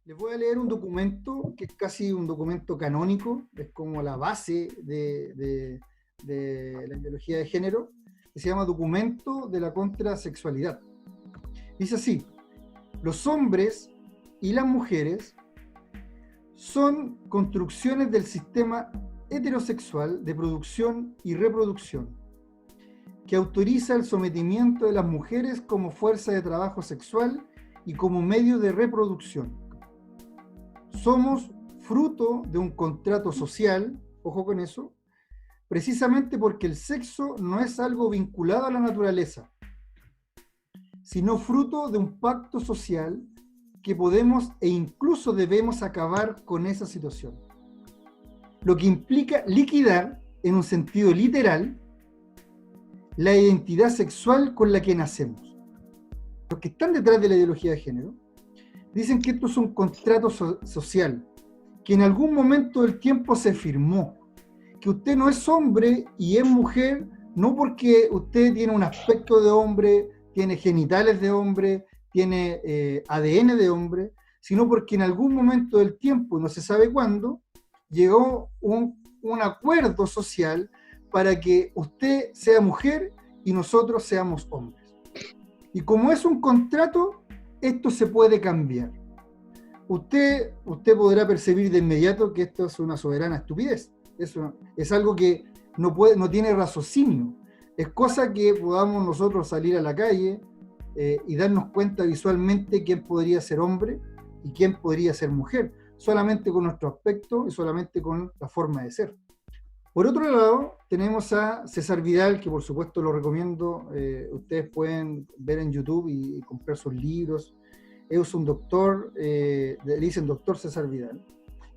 Les voy a leer un documento que es casi un documento canónico, es como la base de la ideología de género, que se llama Documento de la Contrasexualidad. Dice así: los hombres y las mujeres son construcciones del sistema heterosexual de producción y reproducción, que autoriza el sometimiento de las mujeres como fuerza de trabajo sexual y como medio de reproducción. Somos fruto de un contrato social, ojo con eso, precisamente porque el sexo no es algo vinculado a la naturaleza, sino fruto de un pacto social que podemos e incluso debemos acabar con esa situación. Lo que implica liquidar, en un sentido literal, la identidad sexual con la que nacemos. Los que están detrás de la ideología de género dicen que esto es un contrato social, que en algún momento del tiempo se firmó, que usted no es hombre y es mujer, no porque usted tiene un aspecto de hombre, tiene genitales de hombre, tiene ADN de hombre, sino porque en algún momento del tiempo, no se sabe cuándo, llegó un acuerdo social para que usted sea mujer y nosotros seamos hombres. Y como es un contrato, esto se puede cambiar. Usted podrá percibir de inmediato que esto es una soberana estupidez. Eso es algo que no tiene raciocinio. Es cosa que podamos nosotros salir a la calle y darnos cuenta visualmente quién podría ser hombre y quién podría ser mujer, solamente con nuestro aspecto y solamente con la forma de ser. Por otro lado, tenemos a César Vidal, que por supuesto lo recomiendo. Ustedes pueden ver en YouTube y comprar sus libros. Es un doctor, le dicen doctor César Vidal.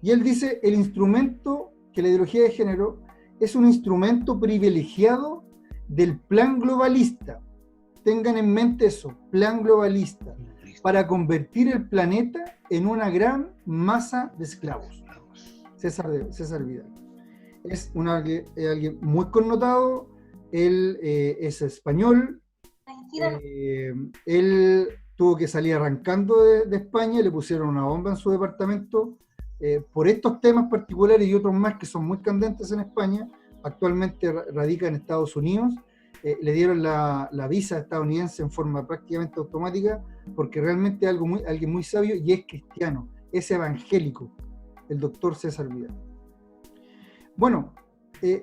Y él dice, el instrumento, que la ideología de género es un instrumento privilegiado del plan globalista. Tengan en mente eso, plan globalista, para convertir el planeta en una gran masa de esclavos. César Vidal. Es alguien muy connotado, él es español, él tuvo que salir arrancando de España, le pusieron una bomba en su departamento por estos temas particulares y otros más que son muy candentes en España. Actualmente radica en Estados Unidos, le dieron la visa estadounidense en forma prácticamente automática porque realmente es alguien muy sabio y es cristiano, es evangélico, el doctor César Vidal. Bueno,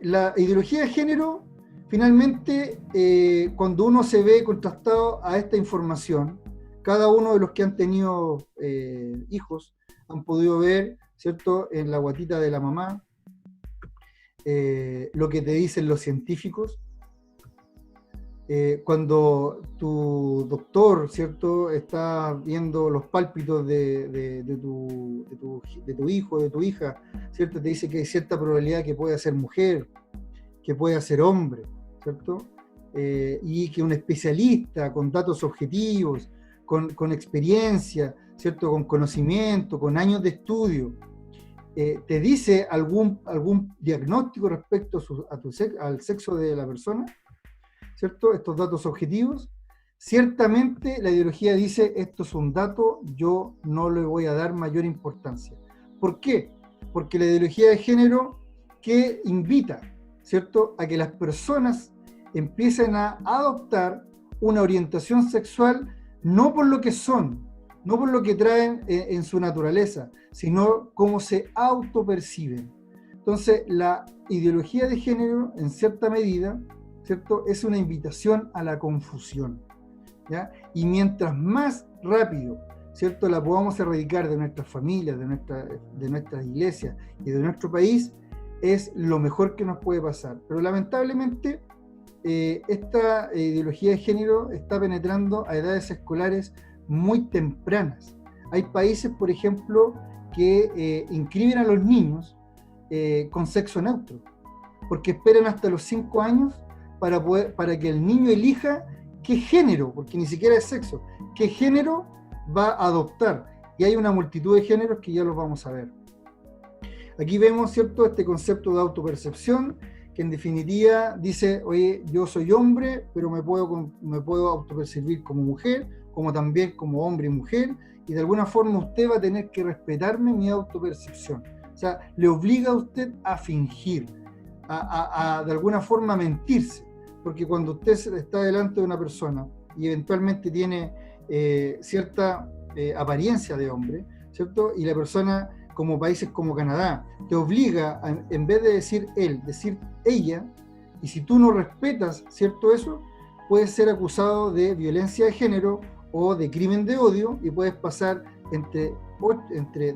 la ideología de género, finalmente, cuando uno se ve contrastado a esta información, cada uno de los que han tenido hijos han podido ver, ¿cierto?, en la guatita de la mamá, lo que te dicen los científicos. Cuando tu doctor, ¿cierto?, está viendo los pálpitos de tu hijo, de tu hija, ¿cierto?, te dice que hay cierta probabilidad que pueda ser mujer, que pueda ser hombre, ¿cierto? Y que un especialista con datos objetivos, con experiencia, ¿cierto?, con conocimiento, con años de estudio, te dice algún diagnóstico respecto al sexo de la persona, ¿cierto? Estos datos objetivos, ciertamente la ideología dice, esto es un dato, yo no le voy a dar mayor importancia. ¿Por qué? Porque la ideología de género que invita, ¿cierto?, a que las personas empiecen a adoptar una orientación sexual no por lo que son, no por lo que traen en su naturaleza, sino cómo se autoperciben. Entonces, la ideología de género, en cierta medida, ¿cierto?, es una invitación a la confusión, ¿ya? Y mientras más rápido, ¿cierto?, la podamos erradicar de nuestras familias, de nuestras iglesias y de nuestro país, es lo mejor que nos puede pasar. Pero lamentablemente, esta ideología de género está penetrando a edades escolares muy tempranas. Hay países, por ejemplo, que inscriben a los niños con sexo neutro, porque esperan hasta los 5 años para que el niño elija qué género, porque ni siquiera es sexo, qué género va a adoptar. Y hay una multitud de géneros que ya los vamos a ver. Aquí vemos, ¿cierto?, este concepto de autopercepción, que en definitiva dice, oye, yo soy hombre, pero me puedo autopercibir como mujer, como también como hombre y mujer, y de alguna forma usted va a tener que respetarme mi autopercepción. O sea, le obliga a usted a fingir, de alguna forma mentirse, porque cuando usted está delante de una persona y eventualmente tiene cierta apariencia de hombre, ¿cierto? Y la persona, como países como Canadá, te obliga, en vez de decir él, decir ella, y si tú no respetas, ¿cierto? Eso, puedes ser acusado de violencia de género o de crimen de odio y puedes pasar entre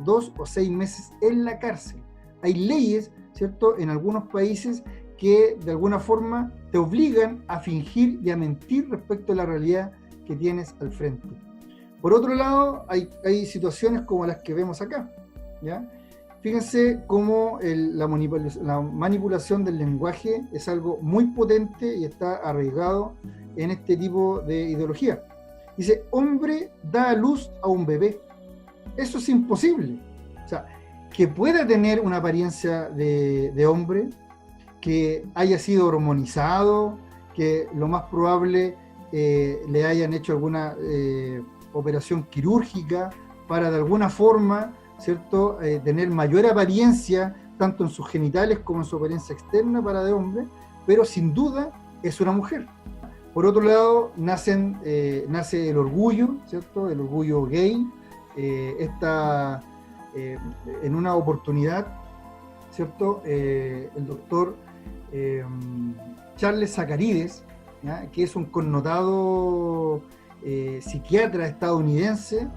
2 o 6 meses en la cárcel. Hay leyes, ¿cierto?, en algunos países que de alguna forma te obligan a fingir y a mentir respecto a la realidad que tienes al frente. Por otro lado, hay situaciones como las que vemos acá, ¿ya? Fíjense cómo la manipulación del lenguaje es algo muy potente y está arraigado en este tipo de ideología. Dice, hombre da a luz a un bebé. Eso es imposible. O sea, que pueda tener una apariencia de hombre, que haya sido hormonizado, que lo más probable le hayan hecho alguna operación quirúrgica para de alguna forma, ¿cierto?, tener mayor apariencia tanto en sus genitales como en su apariencia externa para de hombre, pero sin duda es una mujer. Por otro lado, nace el orgullo, ¿cierto?, el orgullo gay. En una oportunidad, ¿cierto?, el doctor Charles Socarides, ¿ya?, que es un connotado psiquiatra estadounidense,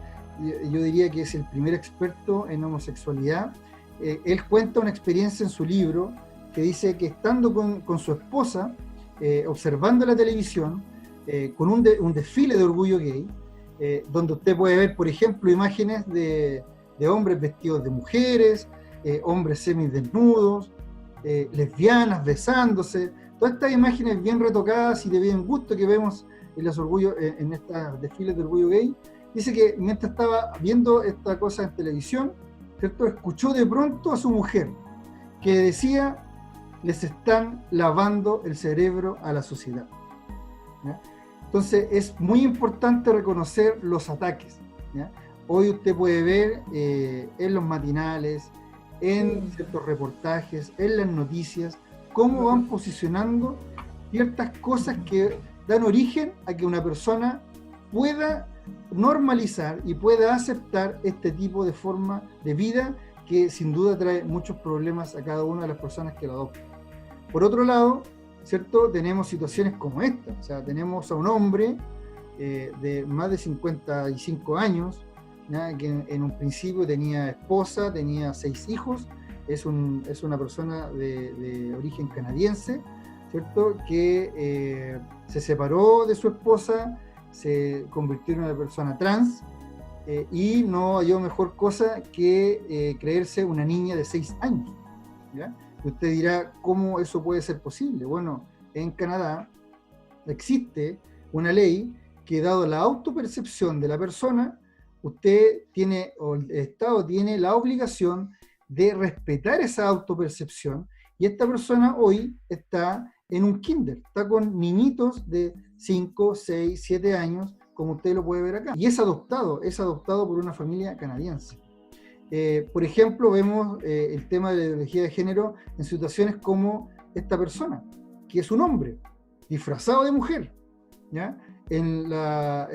yo diría que es el primer experto en homosexualidad. Él cuenta una experiencia en su libro que dice que estando con su esposa, observando la televisión, con un desfile de orgullo gay, donde usted puede ver, por ejemplo, imágenes de hombres vestidos de mujeres, hombres semidesnudos, lesbianas besándose, todas estas imágenes bien retocadas y de bien gusto que vemos en estos desfiles de orgullo gay. Dice que mientras estaba viendo esta cosa en televisión, ¿cierto?, escuchó de pronto a su mujer que decía, les están lavando el cerebro a la sociedad, ¿ya? Entonces es muy importante reconocer los ataques, ¿ya? Hoy usted puede ver en los matinales, en ciertos reportajes, en las noticias, cómo van posicionando ciertas cosas que dan origen a que una persona pueda normalizar y pueda aceptar este tipo de forma de vida que sin duda trae muchos problemas a cada una de las personas que lo adoptan. Por otro lado, ¿cierto?, tenemos situaciones como esta. O sea, tenemos a un hombre de más de 55 años, ¿ya?, que en un principio tenía esposa, tenía 6 hijos, es una persona de origen canadiense, ¿cierto?, que se separó de su esposa, se convirtió en una persona trans y no halló mejor cosa que creerse una niña de 6 años, ¿ya? Y usted dirá, ¿cómo eso puede ser posible? Bueno, en Canadá existe una ley que, dado la autopercepción de la persona, usted tiene, o el Estado tiene la obligación de respetar esa autopercepción, y esta persona hoy está en un kinder, está con niñitos de 5, 6, 7 años, como usted lo puede ver acá, y es adoptado por una familia canadiense. Por ejemplo, vemos el tema de la ideología de género en situaciones como esta persona, que es un hombre disfrazado de mujer, ¿ya? En la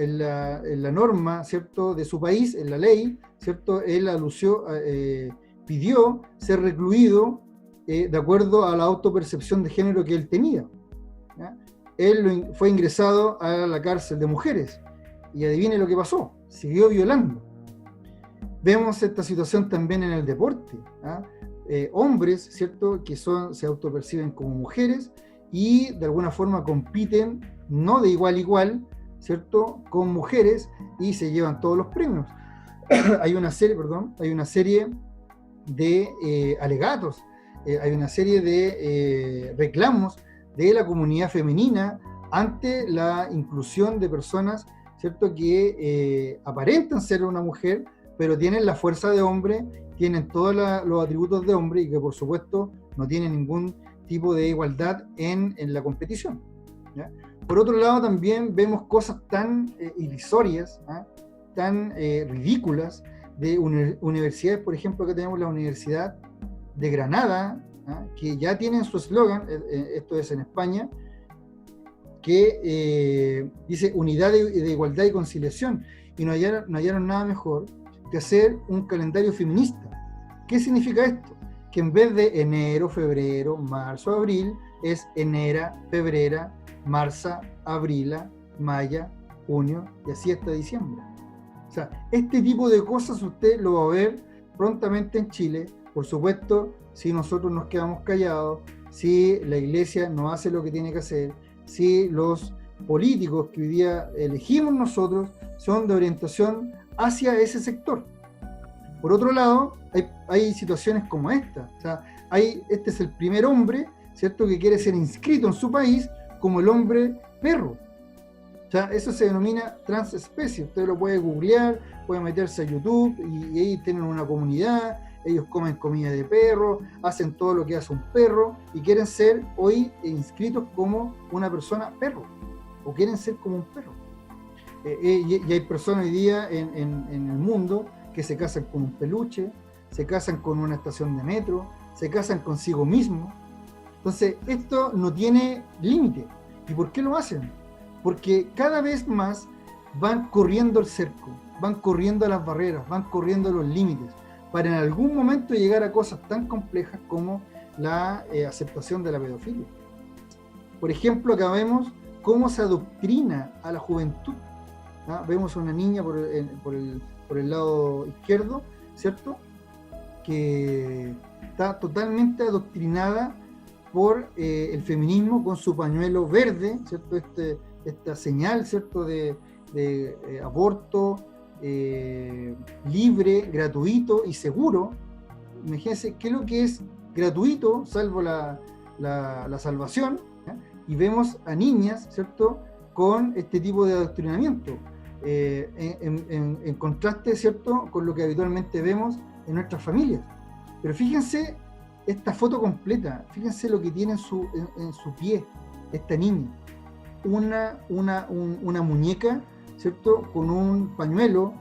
norma, ¿cierto?, de su país, en la ley, ¿cierto?, él pidió ser recluido de acuerdo a la autopercepción de género que él tenía, ¿ya? Él fue ingresado a la cárcel de mujeres y adivine lo que pasó, siguió violando. Vemos esta situación también en el deporte, ¿ah? Hombres, ¿cierto?, que se autoperciben como mujeres y de alguna forma compiten, no de igual a igual, ¿cierto?, con mujeres y se llevan todos los premios. Hay una serie de alegatos, hay una serie de reclamos de la comunidad femenina ante la inclusión de personas, ¿cierto?, que aparentan ser una mujer, pero tienen la fuerza de hombre, tienen todos los atributos de hombre y que por supuesto no tienen ningún tipo de igualdad en la competición, ¿ya? Por otro lado, también vemos cosas tan irrisorias, tan ridículas, de universidades. Por ejemplo, que tenemos la Universidad de Granada, que ya tienen su eslogan, esto es en España, que dice unidad de igualdad y conciliación, y no hallaron nada mejor que hacer un calendario feminista. ¿Qué significa esto? Que en vez de enero, febrero, marzo, abril, es enera, febrera, marza, abrila, maya, junio, y así hasta diciembre. O sea, este tipo de cosas usted lo va a ver prontamente en Chile, por supuesto, si nosotros nos quedamos callados, si la iglesia no hace lo que tiene que hacer, si los políticos que hoy día elegimos nosotros son de orientación hacia ese sector. Por otro lado, hay situaciones como esta. O sea, este es el primer hombre, ¿cierto?, que quiere ser inscrito en su país como el hombre perro. O sea, eso se denomina transespecie. Usted lo puede googlear, puede meterse a YouTube y ahí tienen una comunidad, ellos comen comida de perro, hacen todo lo que hace un perro y quieren ser hoy inscritos como una persona perro, o quieren ser como un perro. Y hay personas hoy día en el mundo que se casan con un peluche, se casan con una estación de metro, se casan consigo mismo. Entonces, esto no tiene límite. ¿Y por qué lo hacen? Porque cada vez más van corriendo el cerco, van corriendo las barreras, van corriendo los límites, para en algún momento llegar a cosas tan complejas como la aceptación de la pedofilia. Por ejemplo, acá vemos cómo se adoctrina a la juventud. Vemos a una niña por el lado izquierdo, ¿cierto?, que está totalmente adoctrinada por el feminismo con su pañuelo verde, ¿cierto?, esta señal, ¿cierto?, de aborto libre, gratuito y seguro. Imagínense qué es lo que es gratuito, salvo la salvación, y vemos a niñas, ¿cierto?, con este tipo de adoctrinamiento, en contraste, ¿cierto?, con lo que habitualmente vemos en nuestras familias. Pero fíjense esta foto completa, fíjense lo que tiene en su pie esta niña, una muñeca, ¿cierto?, con un pañuelo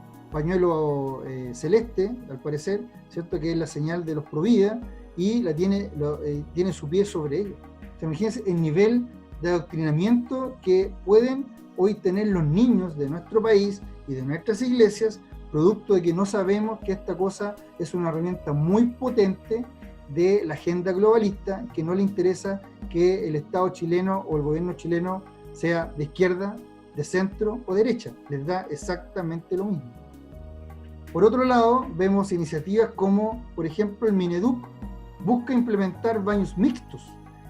celeste, al parecer, ¿cierto?, que es la señal de los Provida, y tiene su pie sobre ella. O sea, imagínense el nivel de adoctrinamiento que pueden hoy tener los niños de nuestro país y de nuestras iglesias, producto de que no sabemos que esta cosa es una herramienta muy potente de la agenda globalista, que no le interesa que el Estado chileno o el gobierno chileno sea de izquierda, de centro o derecha, les da exactamente lo mismo. Por otro lado, vemos iniciativas como, por ejemplo, el Mineduc busca implementar baños mixtos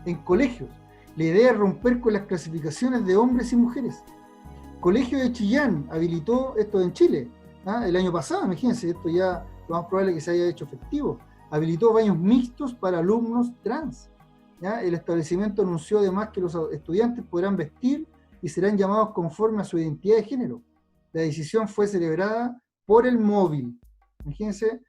en colegios. La idea es romper con las clasificaciones de hombres y mujeres. Colegio de Chillán habilitó esto en Chile, el año pasado, imagínense, esto ya lo más probable es que se haya hecho efectivo. Habilitó baños mixtos para alumnos trans. El establecimiento anunció además que los estudiantes podrán vestir y serán llamados conforme a su identidad de género. La decisión fue celebrada por el móvil. Imagínense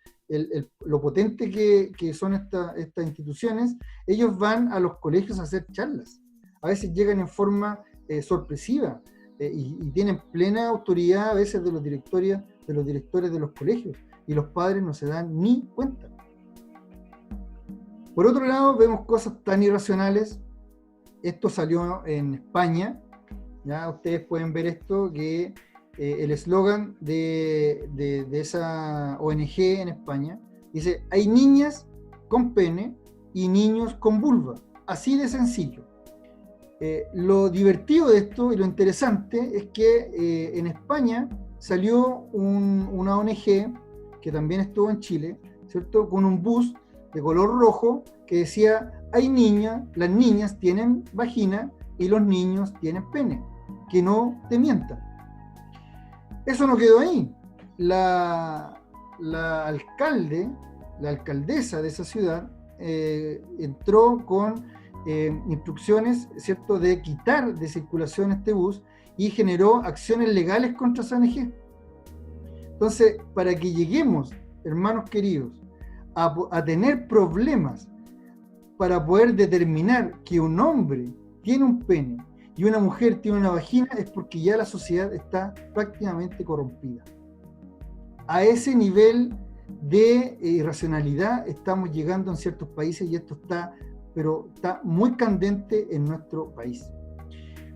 lo potente que son estas instituciones. Ellos van a los colegios a hacer charlas. A veces llegan en forma sorpresiva y tienen plena autoridad a veces de los directores de los colegios, y los padres no se dan ni cuenta. Por otro lado, vemos cosas tan irracionales. Esto salió en España. Ya ustedes pueden ver esto, que el eslogan de esa ONG en España dice: hay niñas con pene y niños con vulva. Así de sencillo. Lo divertido de esto y lo interesante es que en España salió una ONG que también estuvo en Chile, ¿cierto?, con un bus de color rojo que decía: hay niñas, las niñas tienen vagina y los niños tienen pene, que no te mientan. Eso no quedó ahí. La alcaldesa de esa ciudad entró con instrucciones, ¿cierto?, de quitar de circulación este bus, y generó acciones legales contra esa ONG. Entonces, para que lleguemos, hermanos queridos, a tener problemas para poder determinar que un hombre tiene un pene y una mujer tiene una vagina, es porque ya la sociedad está prácticamente corrompida. A ese nivel de irracionalidad estamos llegando en ciertos países, y esto está muy candente en nuestro país.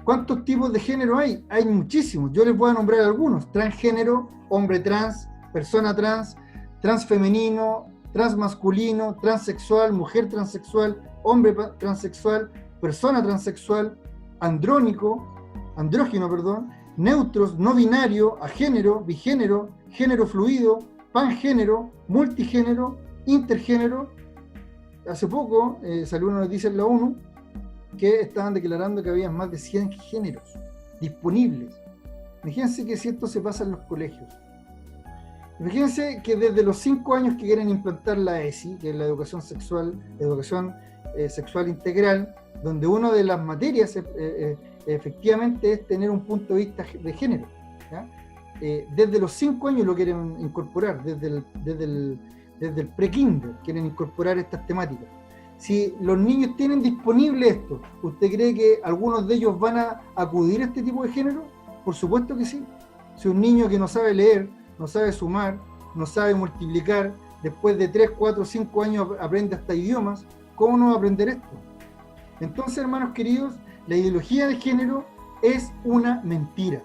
¿Cuántos tipos de género hay? Hay muchísimos. Yo les voy a nombrar algunos: transgénero, hombre trans, persona trans, transfemenino, transmasculino, transexual, mujer transexual, hombre transexual, persona transexual, andrógino, neutros, no binario, agénero, bigénero, género fluido, pangénero, multigénero, intergénero. Hace poco salió una noticia en la ONU que estaban declarando que había más de 100 géneros disponibles. Imagínense que si esto se pasa en los colegios. Imagínense que desde los 5 años que quieren implantar la ESI, que es la educación sexual integral, donde una de las materias efectivamente es tener un punto de vista de género, ¿ya? Desde los 5 años lo quieren incorporar, desde el pre-kinder quieren incorporar estas temáticas. Si los niños tienen disponible esto, ¿usted cree que algunos de ellos van a acudir a este tipo de género? Por supuesto que sí. Si un niño que no sabe leer, no sabe sumar, no sabe multiplicar, después de 3, 4, 5 años aprende hasta idiomas, ¿cómo no va a aprender esto? Entonces, hermanos queridos, la ideología de género es una mentira.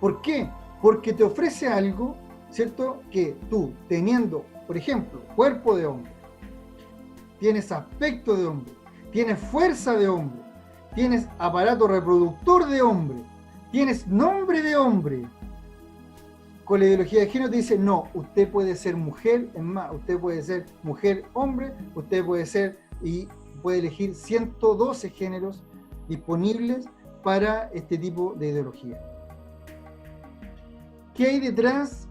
¿Por qué? Porque te ofrece algo, ¿cierto? Que tú, teniendo, por ejemplo, cuerpo de hombre, tienes aspecto de hombre, tienes fuerza de hombre, tienes aparato reproductor de hombre, tienes nombre de hombre. Con la ideología de género te dice, no, usted puede ser mujer, es más, usted puede ser mujer, hombre, usted puede ser y puede elegir 112 géneros disponibles para este tipo de ideología. ¿Qué hay detrás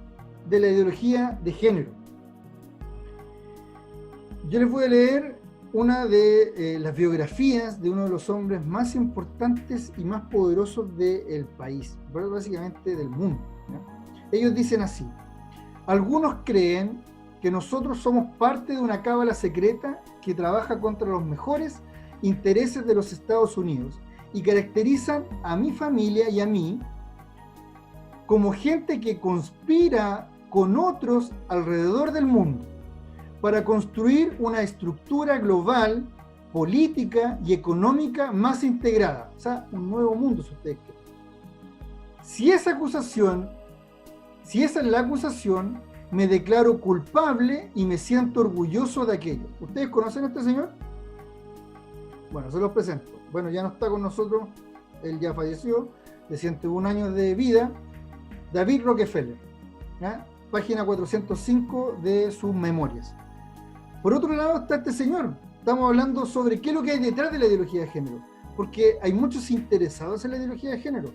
de la ideología de género? Yo les voy a leer una de las biografías de uno de los hombres más importantes y más poderosos del país, básicamente del mundo, ¿no? Ellos dicen así: algunos creen que nosotros somos parte de una cábala secreta que trabaja contra los mejores intereses de los Estados Unidos y caracterizan a mi familia y a mí como gente que conspira con otros alrededor del mundo para construir una estructura global, política y económica más integrada. O sea, un nuevo mundo, si ustedes quieren. Si esa es la acusación, me declaro culpable y me siento orgulloso de aquello. ¿Ustedes conocen a este señor? Bueno, se los presento. Bueno, ya no está con nosotros, él ya falleció, de 101 años de vida. David Rockefeller, ¿ya? Página 405 de sus memorias. Por otro lado está este señor. Estamos hablando sobre qué es lo que hay detrás de la ideología de género, porque hay muchos interesados en la ideología de género,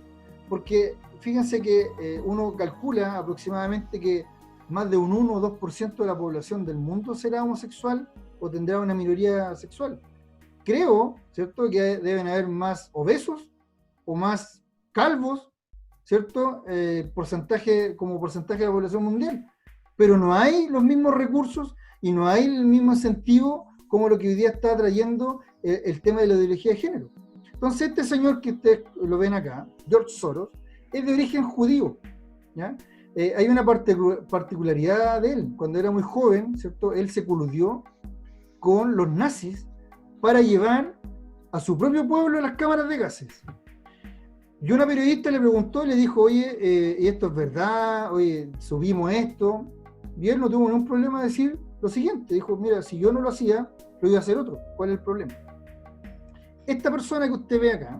porque fíjense que uno calcula aproximadamente que más de un 1 o 2% de la población del mundo será homosexual o tendrá una minoría sexual. Creo, ¿cierto?, que deben haber más obesos o más calvos, ¿cierto?, como porcentaje de la población mundial, pero no hay los mismos recursos y no hay el mismo incentivo como lo que hoy día está trayendo el tema de la ideología de género. Entonces, este señor que ustedes lo ven acá, George Soros, es de origen judío, ¿ya? Hay una particularidad de él. Cuando era muy joven, ¿cierto?, él se coludió con los nazis para llevar a su propio pueblo a las cámaras de gases. Y una periodista le preguntó y le dijo, oye, ¿y esto es verdad? Oye, subimos esto. Y él no tuvo ningún problema de decir lo siguiente. Dijo, mira, si yo no lo hacía, lo iba a hacer otro. ¿Cuál es el problema? Esta persona que usted ve acá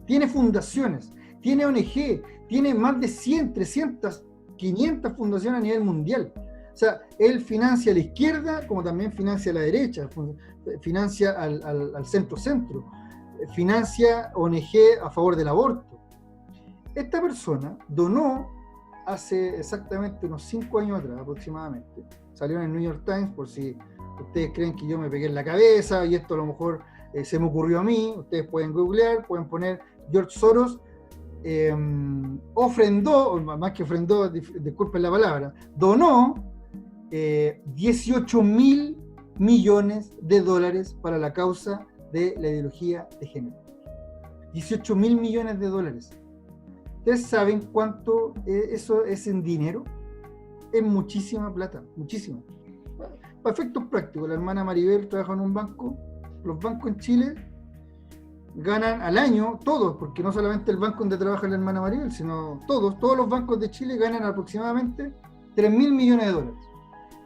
tiene fundaciones, tiene ONG, tiene más de 100, 300, 500 fundaciones a nivel mundial. O sea, él financia a la izquierda como también financia a la derecha, financia al centro-centro, financia ONG a favor del aborto. Esta persona donó hace exactamente unos 5 años atrás aproximadamente, salió en el New York Times, por si ustedes creen que yo me pegué en la cabeza y esto a lo mejor se me ocurrió a mí, ustedes pueden googlear, pueden poner George Soros ofrendó, o más que ofrendó, disculpen la palabra, donó 18.000 millones de dólares para la causa de la ideología de género. 18.000 millones de dólares. ¿Ustedes saben cuánto eso es en dinero? Es muchísima plata, muchísima. Para efectos prácticos, la hermana Maribel trabaja en un banco. Los bancos en Chile ganan al año, todos, porque no solamente el banco donde trabaja la hermana Maribel, sino todos los bancos de Chile ganan aproximadamente 3.000 millones de dólares.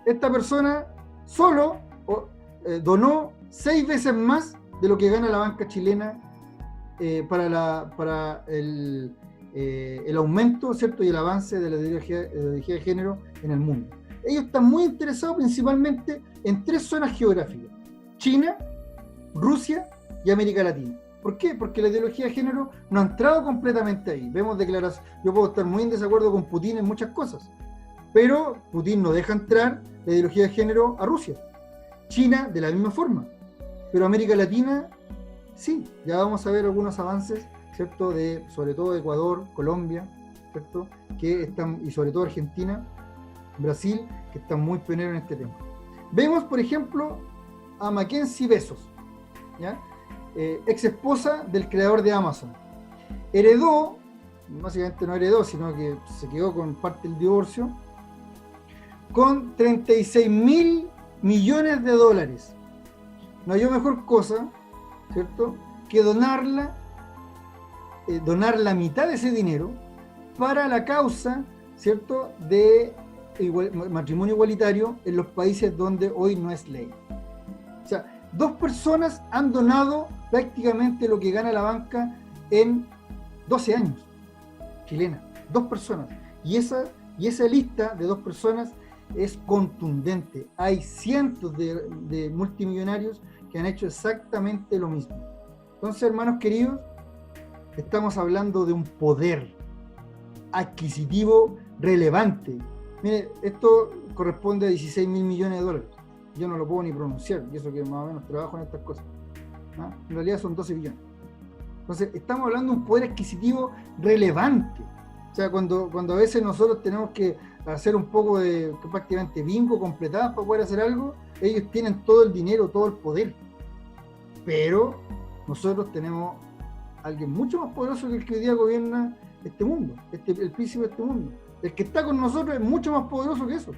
Esta persona solo donó 6 veces más de lo que gana la banca chilena para el aumento, ¿cierto?, y el avance de la ideología de género en el mundo. Ellos están muy interesados principalmente en 3 zonas geográficas: China, Rusia y América Latina. ¿Por qué? Porque la ideología de género no ha entrado completamente ahí. Vemos declaraciones. Yo puedo estar muy en desacuerdo con Putin en muchas cosas, pero Putin no deja entrar la ideología de género a Rusia. China de la misma forma, pero América Latina sí. Ya vamos a ver algunos avances, ¿cierto?, sobre todo de Ecuador, Colombia, ¿cierto?, que están, y sobre todo Argentina, Brasil, que están muy pioneros en este tema. Vemos, por ejemplo, a Mackenzie Bezos, ¿ya? Ex esposa del creador de Amazon. Heredó, básicamente no heredó, sino que se quedó con parte del divorcio, con 36.000 millones de dólares. No hay mejor cosa, ¿cierto?, que donar la mitad de ese dinero para la causa, ¿cierto?, de matrimonio igualitario en los países donde hoy no es ley. O sea, 2 personas han donado prácticamente lo que gana la banca en 12 años chilena. 2 personas. Y esa lista de 2 personas es contundente. Hay cientos de multimillonarios que han hecho exactamente lo mismo. Entonces, hermanos queridos, estamos hablando de un poder adquisitivo relevante. Mire, esto corresponde a 16.000 millones de dólares. Yo no lo puedo ni pronunciar, y eso que más o menos trabajo en estas cosas, ¿no? En realidad son 12 billones. Entonces, estamos hablando de un poder adquisitivo relevante. O sea, cuando a veces nosotros tenemos que hacer un poco de prácticamente bingo completadas para poder hacer algo, ellos tienen todo el dinero, todo el poder. Pero nosotros tenemos a alguien mucho más poderoso que el que hoy día gobierna este mundo, el príncipe de este mundo. El que está con nosotros es mucho más poderoso que eso.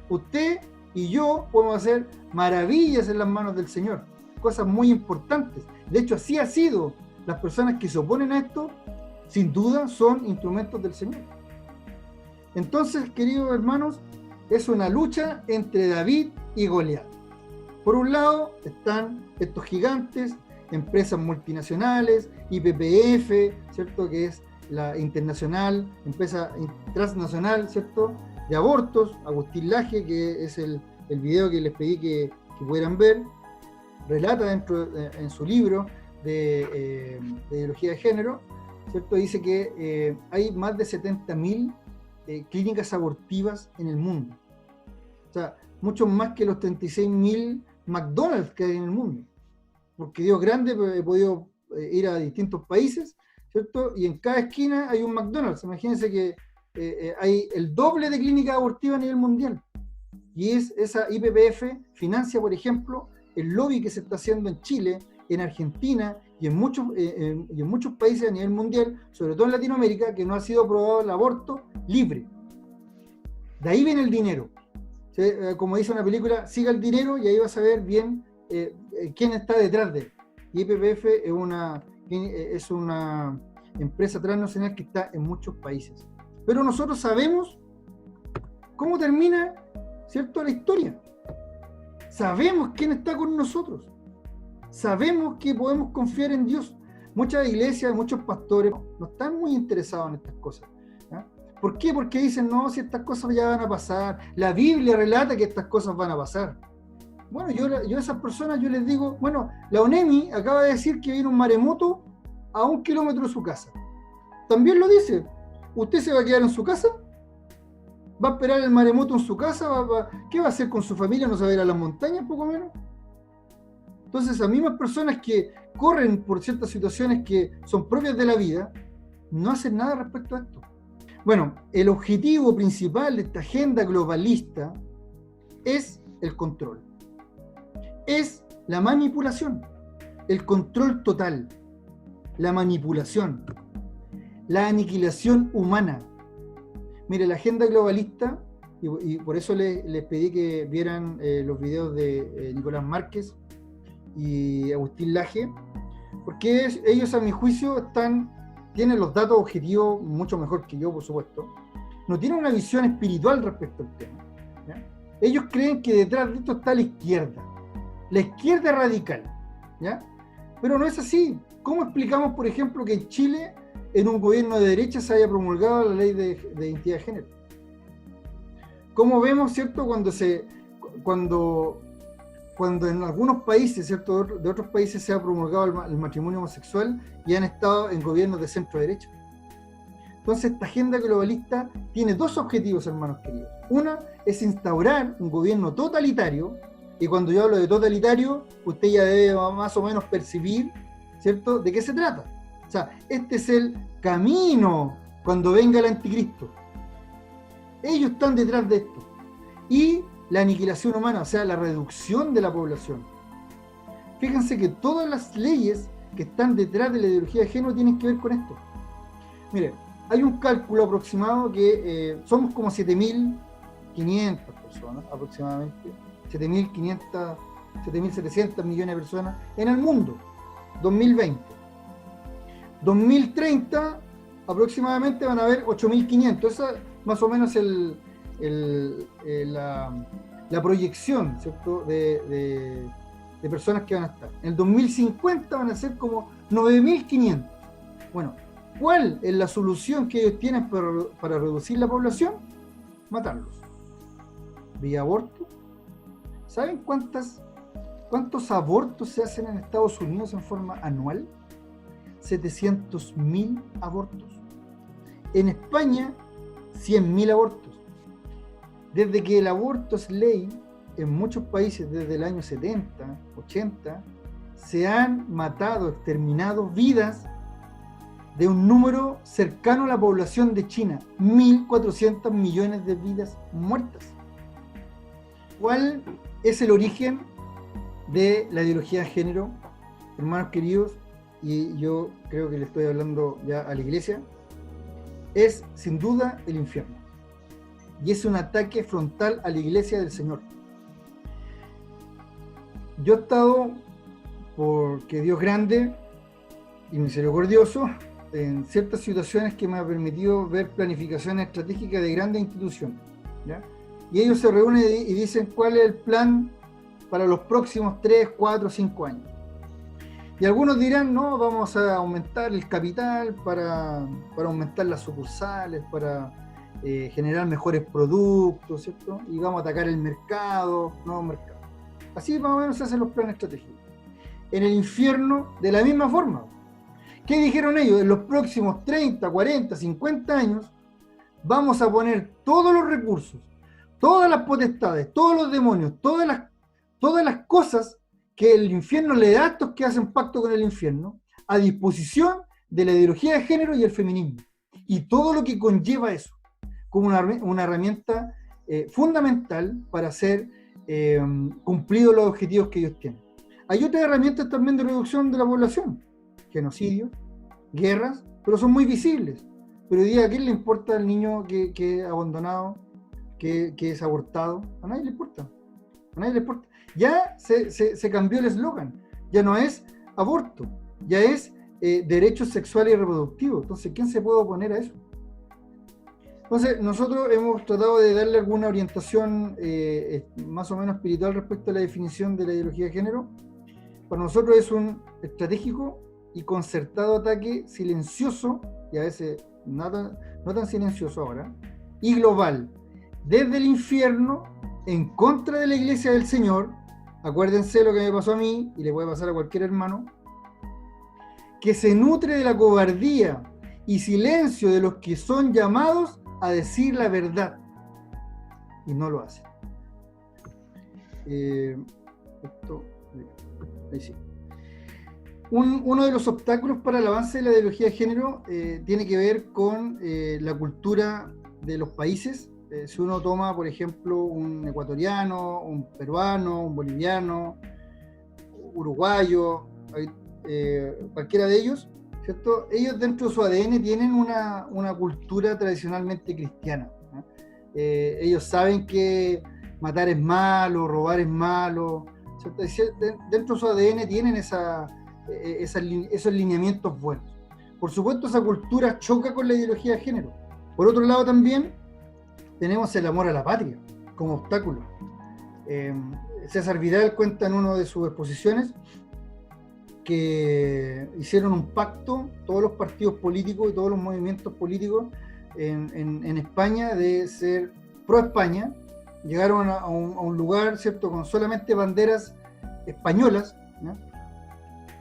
Usted y yo podemos hacer maravillas en las manos del Señor, cosas muy importantes. De hecho, así ha sido. Las personas que se oponen a esto, sin duda, son instrumentos del Señor. Entonces, queridos hermanos, es una lucha entre David y Goliat. Por un lado están estos gigantes, empresas multinacionales, IPPF, ¿cierto?, que es la internacional, empresa transnacional, ¿cierto?, de abortos. Agustín Laje, que es el video que les pedí que pudieran ver, relata en su libro de ideología de género, ¿cierto? Dice que hay más de 70.000 clínicas abortivas en el mundo. O sea, mucho más que los 36.000 McDonald's que hay en el mundo. Porque Dios grande, he podido ir a distintos países, ¿cierto? Y en cada esquina hay un McDonald's. Imagínense que hay el doble de clínicas abortivas a nivel mundial. Y esa IPPF financia, por ejemplo, el lobby que se está haciendo en Chile, en Argentina y en muchos países a nivel mundial, sobre todo en Latinoamérica, que no ha sido aprobado el aborto libre. De ahí viene el dinero. Como dice una película, siga el dinero y ahí vas a ver bien quién está detrás de él. Y IPPF es una empresa transnacional que está en muchos países. Pero nosotros sabemos cómo termina, ¿cierto?, la historia. Sabemos quién está con nosotros. Sabemos que podemos confiar en Dios. Muchas iglesias, muchos pastores no están muy interesados en estas cosas. ¿Por qué? Porque dicen, no, si estas cosas ya van a pasar. La Biblia relata que estas cosas van a pasar. Bueno, yo a esas personas yo les digo, bueno, la ONEMI acaba de decir que viene un maremoto a 1 kilómetro de su casa. También lo dice. ¿Usted se va a quedar en su casa? ¿Va a esperar el maremoto en su casa? ¿Qué va a hacer con su familia? ¿No se va a ir a las montañas, poco menos? Entonces, las mismas personas que corren por ciertas situaciones que son propias de la vida, no hacen nada respecto a esto. Bueno, el objetivo principal de esta agenda globalista es el control. Es la manipulación, el control total. la manipulación, la aniquilación humana. Mire, la agenda globalista, y por eso les pedí que vieran los videos de Nicolás Márquez y Agustín Laje, porque ellos, a mi juicio, tienen los datos objetivos mucho mejor que yo, por supuesto. No tienen una visión espiritual respecto al tema, ¿ya? Ellos creen que detrás de esto está la izquierda radical, ¿ya? Pero no es así. ¿Cómo explicamos, por ejemplo, que en Chile, en un gobierno de derecha, se haya promulgado la ley de identidad de género? ¿Cómo vemos, cierto, cuando en algunos países, cierto, de otros países se ha promulgado el matrimonio homosexual y han estado en gobiernos de centro derecha? Entonces, esta agenda globalista tiene dos objetivos, hermanos queridos. Una es instaurar un gobierno totalitario, y cuando yo hablo de totalitario, usted ya debe más o menos percibir, ¿cierto?, de qué se trata. O sea, este es el camino cuando venga el anticristo. Ellos están detrás de esto. Y la aniquilación humana, o sea, la reducción de la población. Fíjense que todas las leyes que están detrás de la ideología de género tienen que ver con esto. Mire, hay un cálculo aproximado que somos como 7.500 personas aproximadamente, 7.500, 7.700 millones de personas en el mundo, 2020. 2030 aproximadamente van a haber 8.500, esa más o menos la proyección, ¿cierto?, de personas que van a estar. En el 2050 van a ser como 9.500. Bueno, ¿cuál es la solución que ellos tienen para reducir la población? Matarlos. Vía aborto. ¿Saben cuántos abortos se hacen en Estados Unidos en forma anual? 700.000 abortos. En España, 100.000 abortos. Desde que el aborto es ley, en muchos países desde el año 70, 80, se han matado, exterminado vidas de un número cercano a la población de China, 1.400 millones de vidas muertas. ¿Cuál es el origen de la ideología de género, hermanos queridos? Y yo creo que le estoy hablando ya a la iglesia. Es sin duda el infierno. Y es un ataque frontal a la iglesia del Señor. Yo he estado, porque Dios grande y misericordioso, en ciertas situaciones que me ha permitido ver planificaciones estratégicas de grandes instituciones, ¿ya? Y ellos se reúnen y dicen cuál es el plan para los próximos 3, 4, 5 años. Y algunos dirán, no, vamos a aumentar el capital para aumentar las sucursales, para generar mejores productos, ¿cierto? Y vamos a atacar el mercado, nuevos mercados. Así más o menos se hacen los planes estratégicos. En el infierno, de la misma forma. ¿Qué dijeron ellos? En los próximos 30, 40, 50 años, vamos a poner todos los recursos, todas las potestades, todos los demonios, todas las cosas que el infierno le da a estos que hacen pacto con el infierno, a disposición de la ideología de género y el feminismo. Y todo lo que conlleva eso, como una herramienta fundamental para hacer cumplidos los objetivos que ellos tienen. Hay otras herramientas también de reducción de la población, genocidios, guerras, pero son muy visibles. Pero hoy día, ¿a quién le importa el niño que es abandonado, que es abortado? A nadie le importa. A nadie le importa. Ya se cambió el eslogan. Ya no es aborto, ya es derechos sexuales y reproductivos. Entonces, ¿quién se puede oponer a eso? Entonces, nosotros hemos tratado de darle alguna orientación más o menos espiritual respecto a la definición de la ideología de género. Para nosotros es un estratégico y concertado ataque silencioso, y a veces no tan silencioso ahora, y global, desde el infierno, en contra de la iglesia del Señor. Acuérdense lo que me pasó a mí, y le puede pasar a cualquier hermano, que se nutre de la cobardía y silencio de los que son llamados a decir la verdad, y no lo hacen. Ahí sí. Uno de los obstáculos para el avance de la ideología de género tiene que ver con la cultura de los países. Si uno toma, por ejemplo, un ecuatoriano, un peruano, un boliviano, uruguayo, cualquiera de ellos, ¿cierto? Ellos dentro de su ADN tienen una cultura tradicionalmente cristiana, ¿no? Ellos saben que matar es malo, robar es malo, ¿cierto? Dentro de su ADN tienen esos lineamientos buenos. Por supuesto, esa cultura choca con la ideología de género. Por otro lado, también tenemos el amor a la patria como obstáculo. César Vidal cuenta en una de sus exposiciones que hicieron un pacto, todos los partidos políticos y todos los movimientos políticos en España, de ser pro España. Llegaron a un lugar, ¿cierto?, con solamente banderas españolas, ¿no?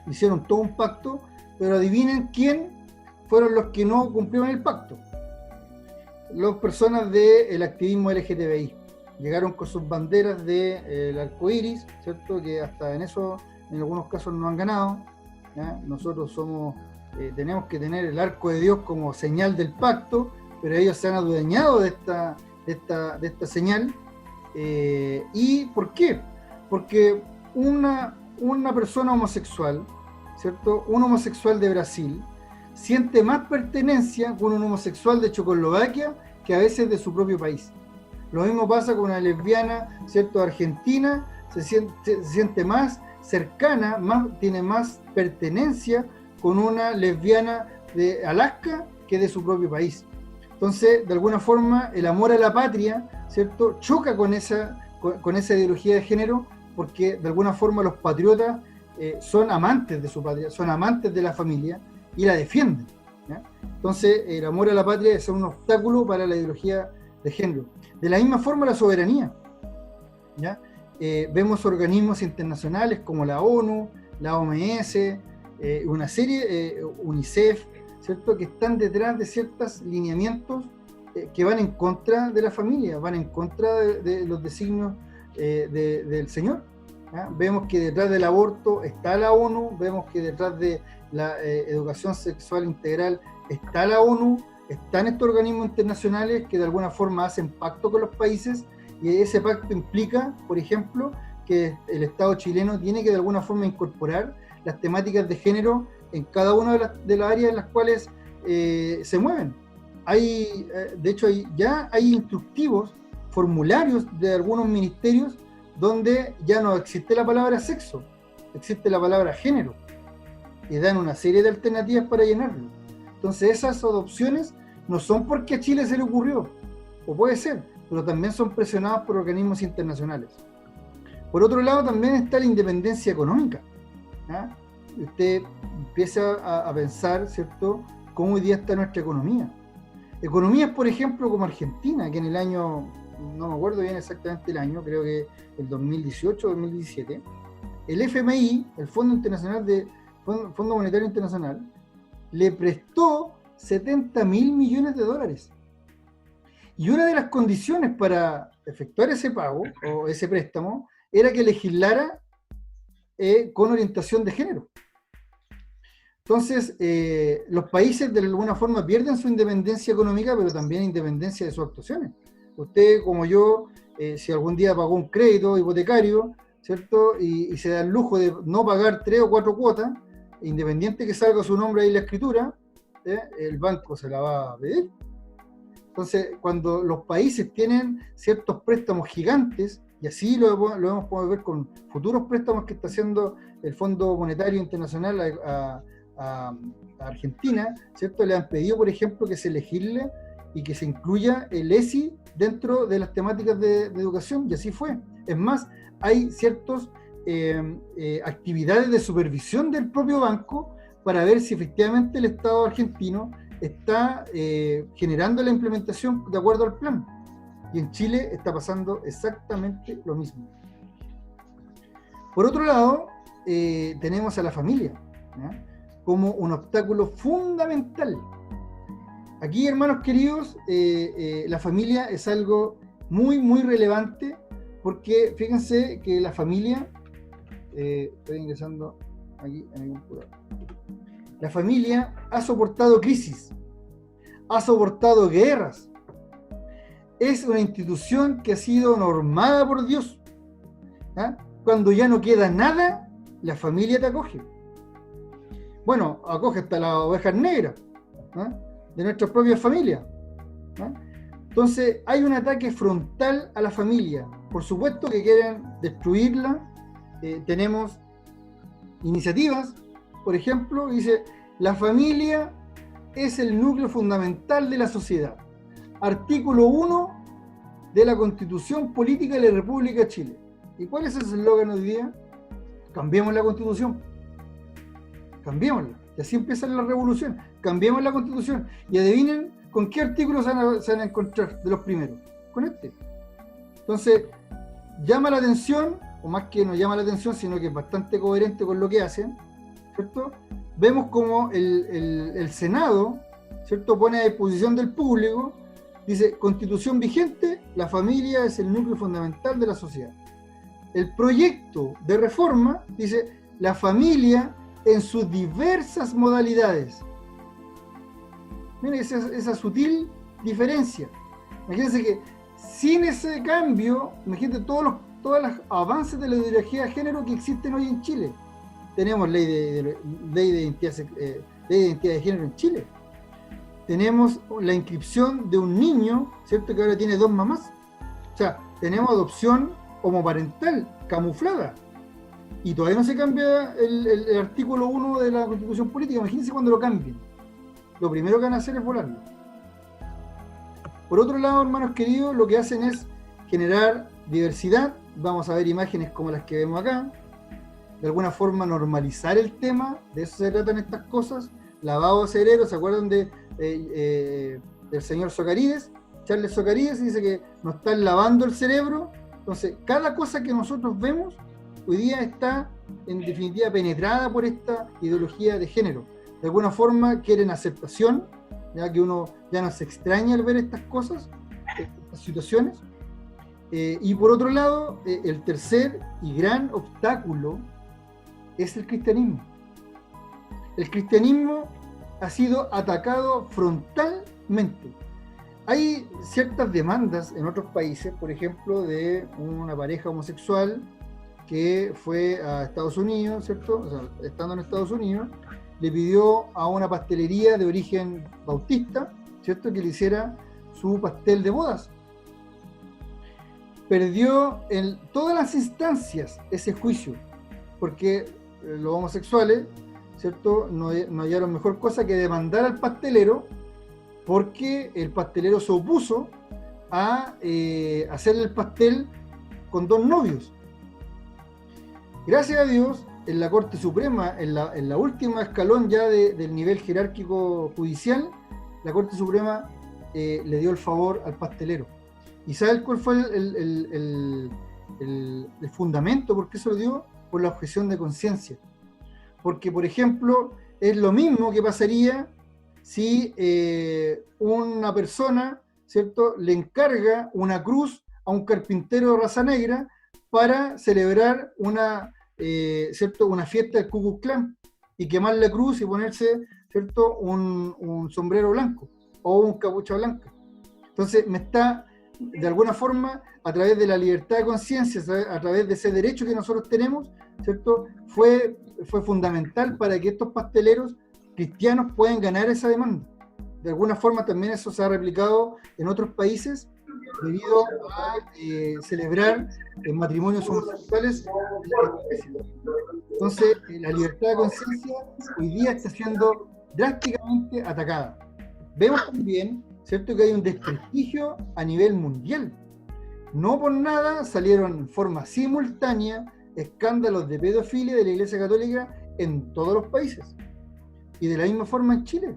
Hicieron todo un pacto, pero adivinen quién fueron los que no cumplieron el pacto. Las personas del activismo LGTBI llegaron con sus banderas del arco iris, ¿cierto?, que hasta en eso en algunos casos no han ganado, ¿ya? Nosotros tenemos que tener el arco de Dios como señal del pacto, pero ellos se han adueñado de esta señal. ¿Y por qué? Porque una persona homosexual, ¿cierto?, un homosexual de Brasil siente más pertenencia con un homosexual de Checoslovaquia que a veces de su propio país. Lo mismo pasa con una lesbiana, ¿cierto?, argentina, se siente más cercana, tiene más pertenencia con una lesbiana de Alaska que de su propio país. Entonces, de alguna forma, el amor a la patria, ¿cierto?, choca con esa ideología de género, porque de alguna forma los patriotas son amantes de su patria, son amantes de la familia y la defienden, ¿ya? Entonces, el amor a la patria es un obstáculo para la ideología de género. De la misma forma, la soberanía, ¿ya? Vemos organismos internacionales como la ONU, la OMS, una serie, UNICEF, ¿cierto?, que están detrás de ciertos lineamientos que van en contra de la familia, van en contra de los designios del Señor, ¿ya? Vemos que detrás del aborto está la ONU, vemos que detrás de la educación sexual integral está la ONU, están estos organismos internacionales que de alguna forma hacen pacto con los países, y ese pacto implica, por ejemplo, que el Estado chileno tiene que de alguna forma incorporar las temáticas de género en cada una de las áreas en las cuales se mueven. De hecho, ya hay instructivos, formularios de algunos ministerios donde ya no existe la palabra sexo, existe la palabra género, y dan una serie de alternativas para llenarlo. Entonces, esas adopciones no son porque a Chile se le ocurrió, o puede ser, pero también son presionadas por organismos internacionales. Por otro lado, también está la independencia económica, ¿ya? Usted empieza a pensar, ¿cierto?, cómo hoy día está nuestra economía. Economías, por ejemplo, como Argentina, que en el año, no me acuerdo bien exactamente el año, creo que el 2018 o 2017, el FMI, el Fondo Monetario Internacional, le prestó 70.000 millones de dólares. Y una de las condiciones para efectuar ese pago o ese préstamo era que legislara con orientación de género. Entonces, los países de alguna forma pierden su independencia económica, pero también independencia de sus actuaciones. Usted, como yo, si algún día pagó un crédito hipotecario, ¿cierto?, y se da el lujo de no pagar 3 o 4 cuotas, independiente que salga su nombre ahí en la escritura, el banco se la va a pedir. Entonces, cuando los países tienen ciertos préstamos gigantes, y así lo hemos podido ver con futuros préstamos que está haciendo el Fondo Monetario Internacional a Argentina, ¿cierto?, le han pedido, por ejemplo, que se legisle y que se incluya el ESI dentro de las temáticas de educación, y así fue. Es más, hay ciertas actividades de supervisión del propio banco para ver si efectivamente el Estado argentino está generando la implementación de acuerdo al plan. Y en Chile está pasando exactamente lo mismo. Por otro lado, tenemos a la familia, ¿ya?, como un obstáculo fundamental. Aquí, hermanos queridos, la familia es algo muy, muy relevante, porque fíjense que la familia, estoy ingresando aquí en mi computador, la familia ha soportado crisis, ha soportado guerras, es una institución que ha sido normada por Dios, ¿ya? Cuando ya no queda nada, la familia te acoge. Bueno, acoge hasta las ovejas negras, ¿ah? De nuestras propias familias, ¿ah? Entonces, hay un ataque frontal a la familia. Por supuesto que quieren destruirla. Tenemos iniciativas, por ejemplo, dice, la familia es el núcleo fundamental de la sociedad. Artículo 1 de la Constitución Política de la República de Chile. ¿Y cuál es ese eslogan hoy día? Cambiemos la Constitución. Cambiémosla. Y así empieza la revolución. Cambiemos la Constitución. Y adivinen con qué artículos se van a encontrar de los primeros. Con este. Entonces, llama la atención, o más que no llama la atención, sino que es bastante coherente con lo que hacen, ¿cierto? Vemos como el Senado, ¿cierto?, pone a disposición del público, dice, Constitución vigente, la familia es el núcleo fundamental de la sociedad. El proyecto de reforma dice, la familia en sus diversas modalidades. Miren esa sutil diferencia. Imagínense que sin ese cambio, imagínate todos los avances de la ideología de género que existen hoy en Chile. Tenemos ley de identidad de género en Chile. Tenemos la inscripción de un niño, ¿cierto?, que ahora tiene 2 mamás. O sea, tenemos adopción homoparental camuflada. Y todavía no se cambia el artículo 1 de la Constitución Política. Imagínense cuando lo cambien. Lo primero que van a hacer es volarlo. Por otro lado, hermanos queridos, lo que hacen es generar diversidad. Vamos a ver imágenes como las que vemos acá. De alguna forma normalizar el tema. De eso se tratan estas cosas. Lavado de cerebro, ¿se acuerdan del señor Socarides? Charles Socarides dice que nos están lavando el cerebro. Entonces, cada cosa que nosotros vemos hoy día está, en definitiva, penetrada por esta ideología de género. De alguna forma quieren aceptación, ya que uno ya no se extraña al ver estas cosas, estas situaciones. Y por otro lado, el tercer y gran obstáculo es el cristianismo. El cristianismo ha sido atacado frontalmente. Hay ciertas demandas en otros países, por ejemplo, de una pareja homosexual que fue a Estados Unidos, ¿cierto? O sea, estando en Estados Unidos, le pidió a una pastelería de origen bautista, ¿cierto?, que le hiciera su pastel de bodas. Perdió en todas las instancias ese juicio, porque los homosexuales, ¿cierto?, no hallaron mejor cosa que demandar al pastelero, porque el pastelero se opuso a hacerle el pastel con 2 novios. Gracias a Dios, en la Corte Suprema, en la última escalón ya del nivel jerárquico judicial, la Corte Suprema le dio el favor al pastelero. ¿Y saben cuál fue el fundamento? ¿Por qué se lo dio? Por la objeción de conciencia. Porque, por ejemplo, es lo mismo que pasaría si una persona, ¿cierto?, le encarga una cruz a un carpintero de raza negra para celebrar ¿cierto?, una fiesta del Ku Klux Klan y quemar la cruz y ponerse, ¿cierto?, un sombrero blanco o un capucha blanca. Entonces me está, de alguna forma, a través de la libertad de conciencia, a través de ese derecho que nosotros tenemos, ¿cierto?, fue fundamental para que estos pasteleros cristianos puedan ganar esa demanda. De alguna forma también eso se ha replicado en otros países debido a celebrar matrimonios homosexuales. Entonces, la libertad de conciencia hoy día está siendo drásticamente atacada. Vemos también, ¿cierto?, que hay un desprestigio a nivel mundial. No por nada salieron en forma simultánea escándalos de pedofilia de la Iglesia Católica en todos los países. Y de la misma forma en Chile.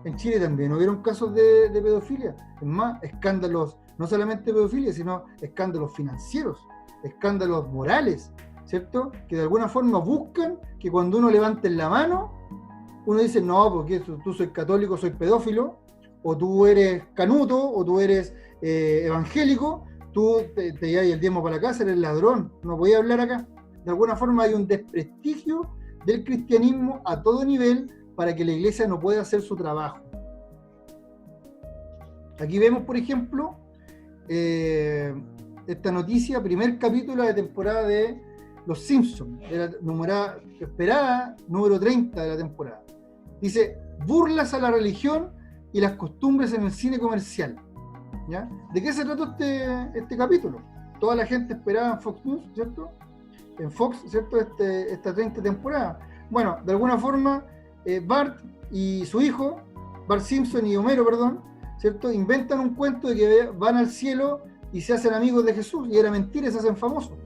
En Chile también hubieron casos de pedofilia. Es más, escándalos, no solamente pedofilia, sino escándalos financieros, escándalos morales, ¿cierto? Que de alguna forma buscan que cuando uno levante la mano, uno dice, no, porque tú soy católico, soy pedófilo, o tú eres canuto, o tú eres evangélico, tú te llevas el diezmo para la casa, eres ladrón, no podías hablar acá. De alguna forma hay un desprestigio del cristianismo a todo nivel para que la iglesia no pueda hacer su trabajo. Aquí vemos, por ejemplo, esta noticia, primer capítulo de temporada de Los Simpsons, de la numerada, esperada número 30 de la temporada. Dice, burlas a la religión y las costumbres en el cine comercial. ¿Ya? ¿De qué se trató este capítulo? Toda la gente esperaba en Fox News, ¿cierto? En Fox, ¿cierto? Esta 30 temporada. Bueno, de alguna forma, Bart y su hijo, Bart Simpson y Homero, perdón, ¿cierto? Inventan un cuento de que van al cielo y se hacen amigos de Jesús, y era mentira, y se hacen famosos.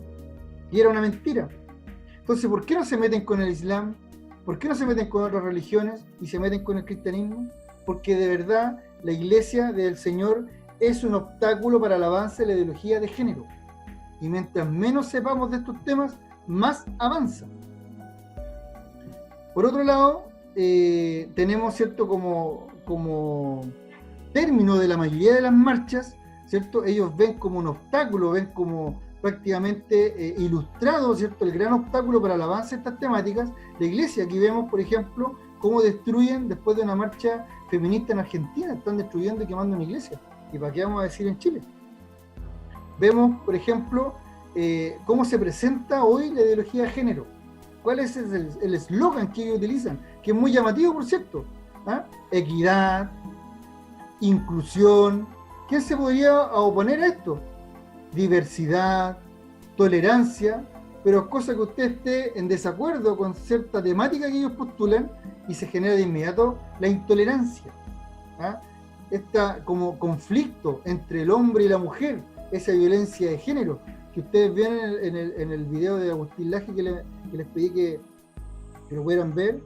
Y era una mentira. Entonces, ¿por qué no se meten con el Islam? ¿Por qué no se meten con otras religiones y se meten con el cristianismo? Porque de verdad la iglesia del Señor es un obstáculo para el avance de la ideología de género. Y mientras menos sepamos de estos temas, más avanza. Por otro lado, tenemos, ¿cierto?, como término de la mayoría de las marchas, ¿cierto? Ellos ven como un obstáculo, ven como prácticamente ilustrado, ¿cierto?, el gran obstáculo para el avance de estas temáticas. La iglesia, aquí vemos, por ejemplo, cómo destruyen, después de una marcha feminista en Argentina, están destruyendo y quemando una iglesia. ¿Y para qué vamos a decir en Chile? Vemos, por ejemplo, cómo se presenta hoy la ideología de género. ¿Cuál es el eslogan que ellos utilizan? Que es muy llamativo, por cierto. ¿Ah? Equidad, inclusión. ¿Quién se podría oponer a esto? Diversidad, tolerancia, pero es cosa que usted esté en desacuerdo con cierta temática que ellos postulan y se genera de inmediato la intolerancia. ¿Ah? Esta como conflicto entre el hombre y la mujer, esa violencia de género, que ustedes ven en el video de Agustín Laje que les pedí que lo pudieran ver,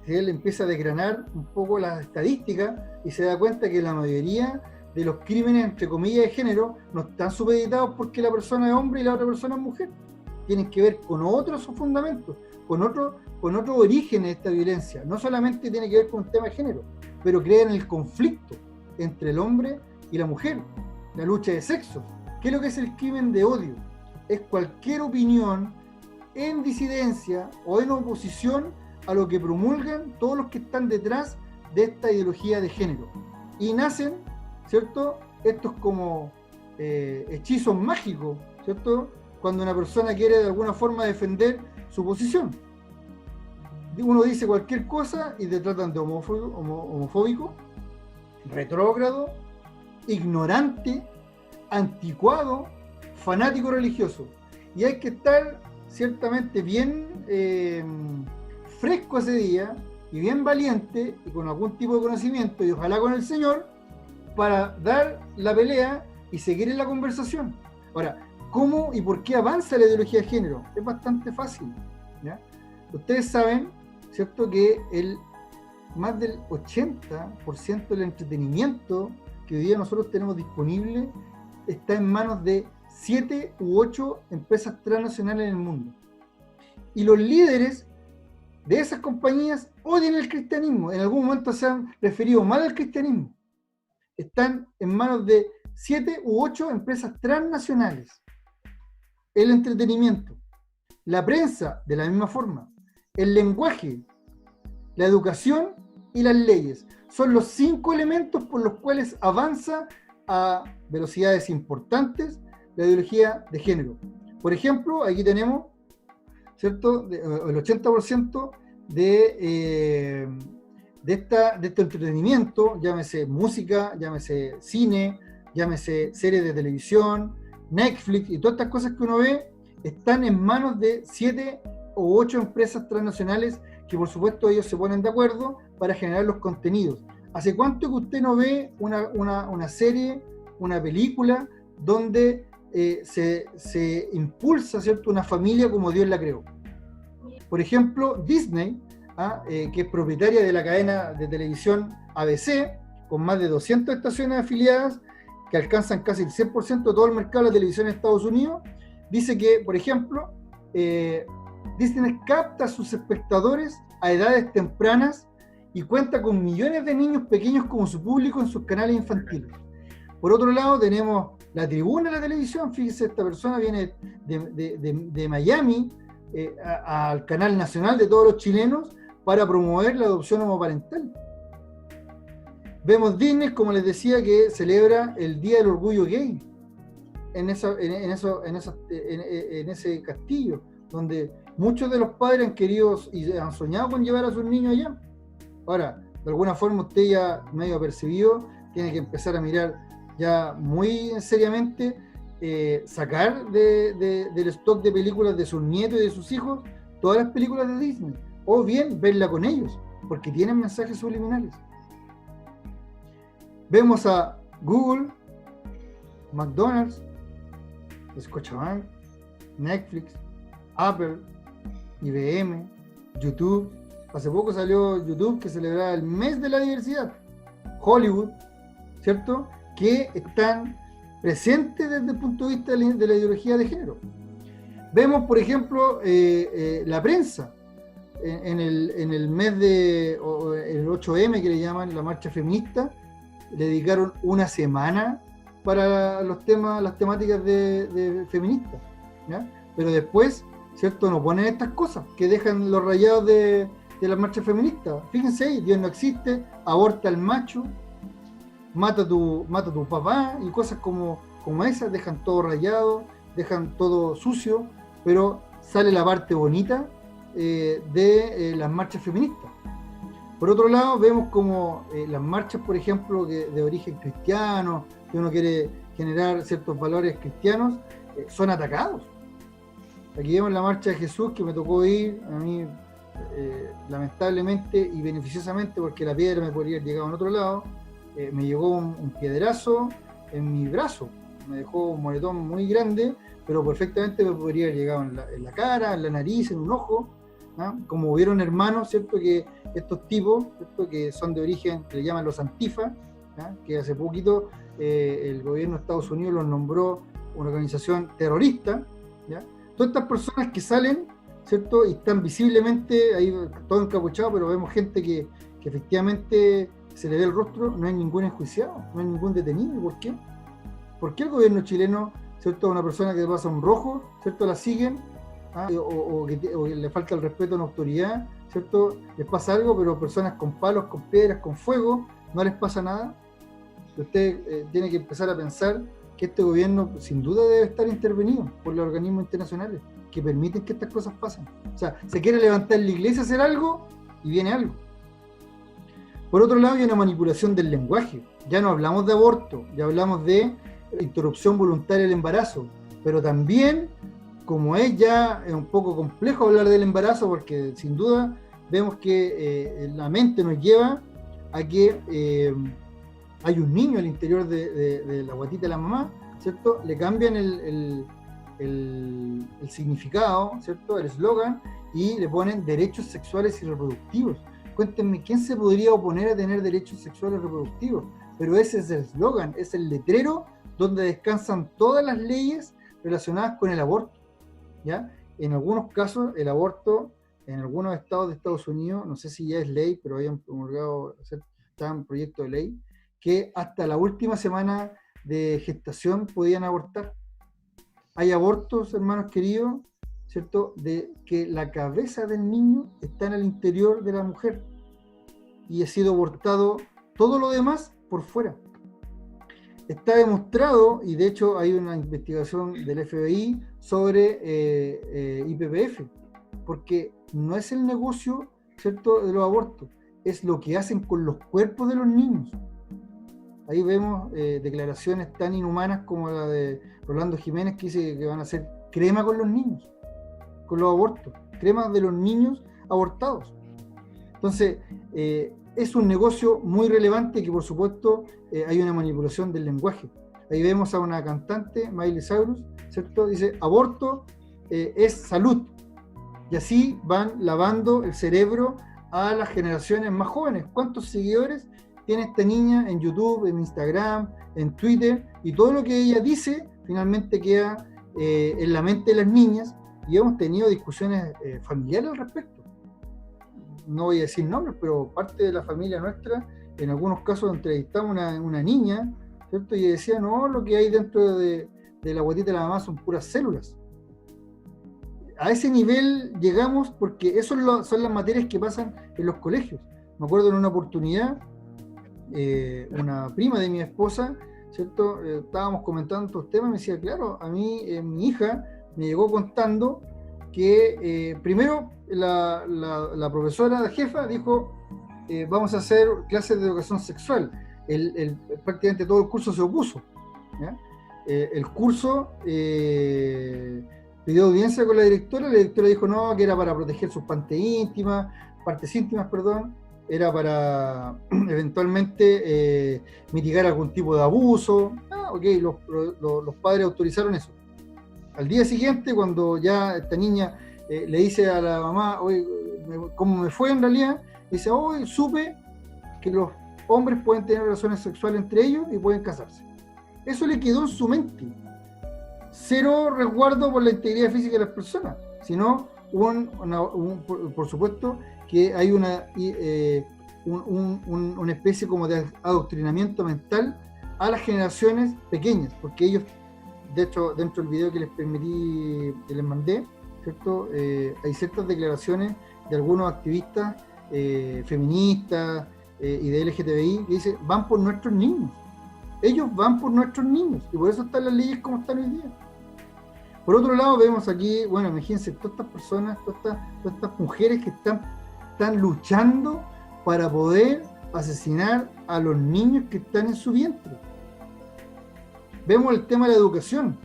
que él empieza a desgranar un poco las estadísticas y se da cuenta que la mayoría de los crímenes, entre comillas, de género, no están supeditados porque la persona es hombre y la otra persona es mujer. Tienen que ver con otros fundamentos, con otro origen de esta violencia. No solamente tiene que ver con un tema de género, pero crean el conflicto entre el hombre y la mujer, la lucha de sexo. ¿Qué es lo que es el crimen de odio? Es cualquier opinión en disidencia o en oposición a lo que promulgan todos los que están detrás de esta ideología de género. Y nacen, ¿cierto?, estos como hechizos mágicos, ¿cierto?, cuando una persona quiere de alguna forma defender su posición. Uno dice cualquier cosa y te tratan de homofóbico, retrógrado, ignorante, anticuado, fanático religioso. Y hay que estar ciertamente bien fresco ese día y bien valiente y con algún tipo de conocimiento y ojalá con el Señor para dar la pelea y seguir en la conversación. Ahora, ¿cómo y por qué avanza la ideología de género? Es bastante fácil, ¿ya? Ustedes saben, ¿cierto?, que más del 80% del entretenimiento que hoy día nosotros tenemos disponible está en manos de 7 u 8 empresas transnacionales en el mundo. Y los líderes de esas compañías odian el cristianismo. En algún momento se han referido mal al cristianismo. Están en manos de 7 u 8 empresas transnacionales. El entretenimiento, la prensa, de la misma forma, el lenguaje, la educación y las leyes. Son los 5 elementos por los cuales avanza a velocidades importantes la ideología de género. Por ejemplo, aquí tenemos, ¿cierto?, el 80% de este entretenimiento, llámese música, llámese cine, llámese series de televisión, Netflix y todas estas cosas que uno ve, están en manos de 7 o 8 empresas transnacionales que por supuesto ellos se ponen de acuerdo para generar los contenidos. ¿Hace cuánto que usted no ve una serie, una película donde se impulsa, ¿cierto?, una familia como Dios la creó? Por ejemplo, Disney, que es propietaria de la cadena de televisión ABC, con más de 200 estaciones afiliadas, que alcanzan casi el 100% de todo el mercado de la televisión en Estados Unidos, dice que, por ejemplo, Disney capta a sus espectadores a edades tempranas y cuenta con millones de niños pequeños como su público en sus canales infantiles. Por otro lado, tenemos la tribuna de la televisión. Fíjese, esta persona viene de Miami al canal nacional de todos los chilenos para promover la adopción homoparental. Vemos Disney, como les decía, que celebra el Día del Orgullo Gay en ese castillo. donde muchos de los padres han querido y han soñado con llevar a sus niños allá. Ahora, de alguna forma usted ya medio apercibido, tiene que empezar a mirar ya muy seriamente, sacar del stock de películas de sus nietos y de sus hijos todas las películas de Disney, o bien verla con ellos, porque tienen mensajes subliminales. Vemos a Google, McDonald's, Scotiabank, Netflix, Apple, IBM, YouTube. Hace poco salió YouTube, que celebraba el mes de la diversidad. Hollywood, ¿cierto? Que están presentes desde el punto de vista de la ideología de género. Vemos, por ejemplo, la prensa. En el mes de el 8M, que le llaman la marcha feminista, le dedicaron una semana para las temáticas de feministas, ¿ya? Pero después, ¿cierto?, nos ponen estas cosas que dejan los rayados de las marchas feministas. Fíjense ahí, Dios no existe, aborta al macho, mata a tu papá, y cosas como esas, dejan todo rayado, dejan todo sucio, pero sale la parte bonita de las marchas feministas. Por otro lado, vemos como las marchas, por ejemplo, de origen cristiano, que uno quiere generar ciertos valores cristianos, son atacados. Aquí vemos la marcha de Jesús, que me tocó ir, a mí, lamentablemente y beneficiosamente, porque la piedra me podría haber llegado en otro lado, me llegó un piedrazo en mi brazo, me dejó un moretón muy grande, pero perfectamente me podría haber llegado en la cara, en la nariz, en un ojo, ¿no? Como hubieron hermanos, ¿cierto?, que estos tipos, ¿cierto?, que son de origen, que le llaman los Antifa, ¿no?, que hace poquito el gobierno de Estados Unidos los nombró una organización terrorista, ¿ya? Todas estas personas que salen, ¿cierto?, y están visiblemente ahí todo encapuchado, pero vemos gente que efectivamente se le ve el rostro, no hay ningún enjuiciado, no hay ningún detenido. ¿Por qué? ¿Por qué el gobierno chileno, ¿cierto?, a una persona que pasa un rojo, ¿cierto?, la siguen, o que le falta el respeto a una autoridad, ¿cierto?, les pasa algo, pero personas con palos, con piedras, con fuego, no les pasa nada? Usted tiene que empezar a pensar que este gobierno sin duda debe estar intervenido por los organismos internacionales que permiten que estas cosas pasen. O sea, se quiere levantar la iglesia a hacer algo y viene algo. Por otro lado, hay una manipulación del lenguaje. Ya no hablamos de aborto, ya hablamos de interrupción voluntaria del embarazo, pero también, como es un poco complejo hablar del embarazo, porque sin duda vemos que la mente nos lleva a que hay un niño al interior de la guatita de la mamá, ¿cierto? Le cambian el significado, ¿cierto?, el eslogan, y le ponen derechos sexuales y reproductivos. Cuéntenme, ¿quién se podría oponer a tener derechos sexuales y reproductivos? Pero ese es el eslogan, es el letrero donde descansan todas las leyes relacionadas con el aborto, ¿ya? En algunos casos, el aborto, en algunos estados de Estados Unidos, no sé si ya es ley, pero habían promulgado, está en proyecto de ley, que hasta la última semana de gestación podían abortar. Hay abortos, hermanos queridos, ¿cierto?, de que la cabeza del niño está en el interior de la mujer y ha sido abortado todo lo demás por fuera. Está demostrado, y de hecho hay una investigación del FBI sobre IPPF, porque no es el negocio, ¿cierto?, de los abortos, es lo que hacen con los cuerpos de los niños. Ahí vemos declaraciones tan inhumanas como la de Rolando Jiménez, que dice que van a hacer crema con los niños, con los abortos, crema de los niños abortados. Entonces, es un negocio muy relevante que, por supuesto, hay una manipulación del lenguaje. Ahí vemos a una cantante, Miley Cyrus, ¿cierto? Dice, aborto es salud. Y así van lavando el cerebro a las generaciones más jóvenes. ¿Cuántos seguidores tiene esta niña en YouTube, en Instagram, en Twitter? Y todo lo que ella dice finalmente queda en la mente de las niñas, y hemos tenido discusiones familiares al respecto. No voy a decir nombres, pero parte de la familia nuestra, en algunos casos entrevistamos a una niña, ¿cierto?, y decía, no, lo que hay dentro de la guatita de la mamá son puras células. A ese nivel llegamos porque eso son las materias que pasan en los colegios. Me acuerdo en una oportunidad, una prima de mi esposa, ¿cierto?, estábamos comentando estos temas, y me decía, claro, a mí mi hija me llegó contando que primero la profesora jefa dijo, vamos a hacer clases de educación sexual. Prácticamente todo el curso se opuso, ¿ya? El curso pidió audiencia con la directora dijo no, que era para proteger sus partes íntimas, era para eventualmente mitigar algún tipo de abuso. Ok, los padres autorizaron eso. Al día siguiente, cuando ya esta niña le dice a la mamá, oye, ¿cómo me fue en realidad? Dice, hoy supe que los hombres pueden tener relaciones sexuales entre ellos y pueden casarse. Eso le quedó en su mente. Cero resguardo por la integridad física de las personas, sino por supuesto que hay una especie como de adoctrinamiento mental a las generaciones pequeñas, porque ellos, de hecho, dentro del video que les mandé, ¿cierto? Hay ciertas declaraciones de algunos activistas feministas y de LGTBI que dicen, van por nuestros niños. Ellos van por nuestros niños y por eso están las leyes como están hoy día. Por otro lado, vemos aquí, bueno, imagínense, todas estas personas, todas estas mujeres que están luchando para poder asesinar a los niños que están en su vientre. Vemos el tema de la educación.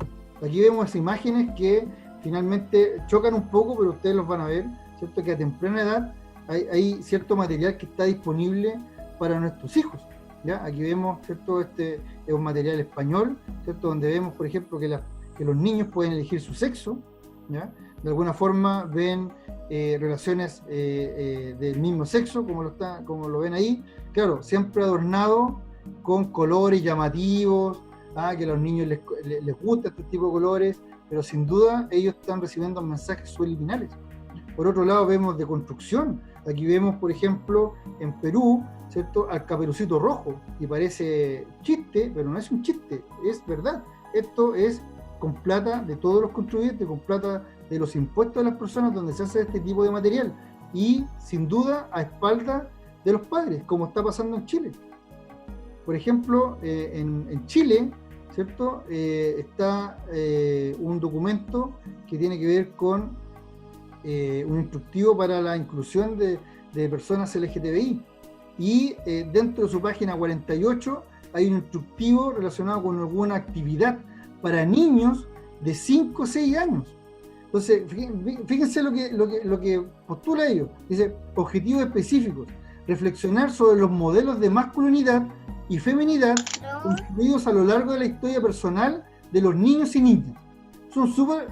Aquí vemos esas imágenes que finalmente chocan un poco, pero ustedes los van a ver, ¿cierto? Que a temprana edad hay cierto material que está disponible para nuestros hijos, ¿ya? Aquí vemos, ¿cierto? Este es un material español, ¿cierto? Donde vemos, por ejemplo, que los niños pueden elegir su sexo, ¿ya? De alguna forma ven relaciones del mismo sexo, como lo ven ahí, claro, siempre adornado con colores llamativos, que a los niños les gusta este tipo de colores, pero sin duda ellos están recibiendo mensajes subliminales. Por otro lado, vemos de construcción. Aquí vemos, por ejemplo, en Perú, ¿cierto?, al Caperucito Rojo, y parece chiste, pero no es un chiste, es verdad. Esto es con plata de todos los contribuyentes, con plata de los impuestos de las personas, donde se hace este tipo de material, y sin duda a espaldas de los padres, como está pasando en Chile. Por ejemplo, en Chile, ¿cierto?, está un documento que tiene que ver con un instructivo para la inclusión de personas LGTBI, y dentro de su página 48 hay un instructivo relacionado con alguna actividad para niños de 5 o 6 años. Entonces, fíjense lo que postula ellos. Dice, objetivos específicos: reflexionar sobre los modelos de masculinidad y feminidad construidos a lo largo de la historia personal de los niños y niñas. Son súper,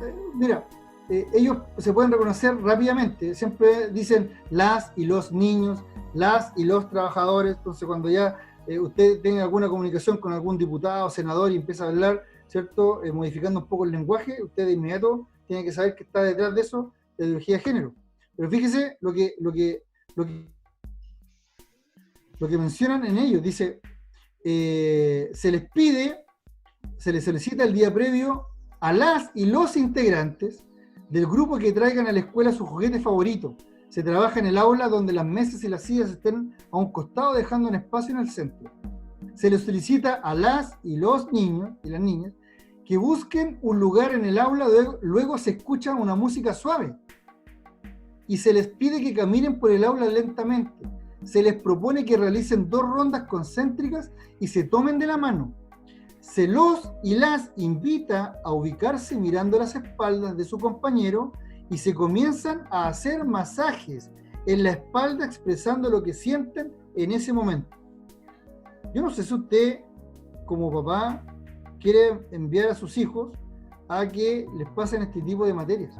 ellos se pueden reconocer rápidamente, siempre dicen las y los niños, las y los trabajadores. Entonces, cuando ya usted tenga alguna comunicación con algún diputado, senador, y empieza a hablar, ¿cierto?, modificando un poco el lenguaje, usted de inmediato tiene que saber que está detrás de eso la ideología de género. Pero fíjese lo que mencionan en ellos. Dice, se les solicita el día previo a las y los integrantes del grupo que traigan a la escuela su juguete favorito. Se trabaja en el aula donde las mesas y las sillas estén a un costado, dejando un espacio en el centro. Se les solicita a las y los niños y las niñas que busquen un lugar en el aula, luego se escucha una música suave y se les pide que caminen por el aula lentamente. Se les propone que realicen 2 rondas concéntricas y se tomen de la mano. Se los y las invita a ubicarse mirando las espaldas de su compañero y se comienzan a hacer masajes en la espalda expresando lo que sienten en ese momento. Yo no sé si usted, como papá, quiere enviar a sus hijos a que les pasen este tipo de materias,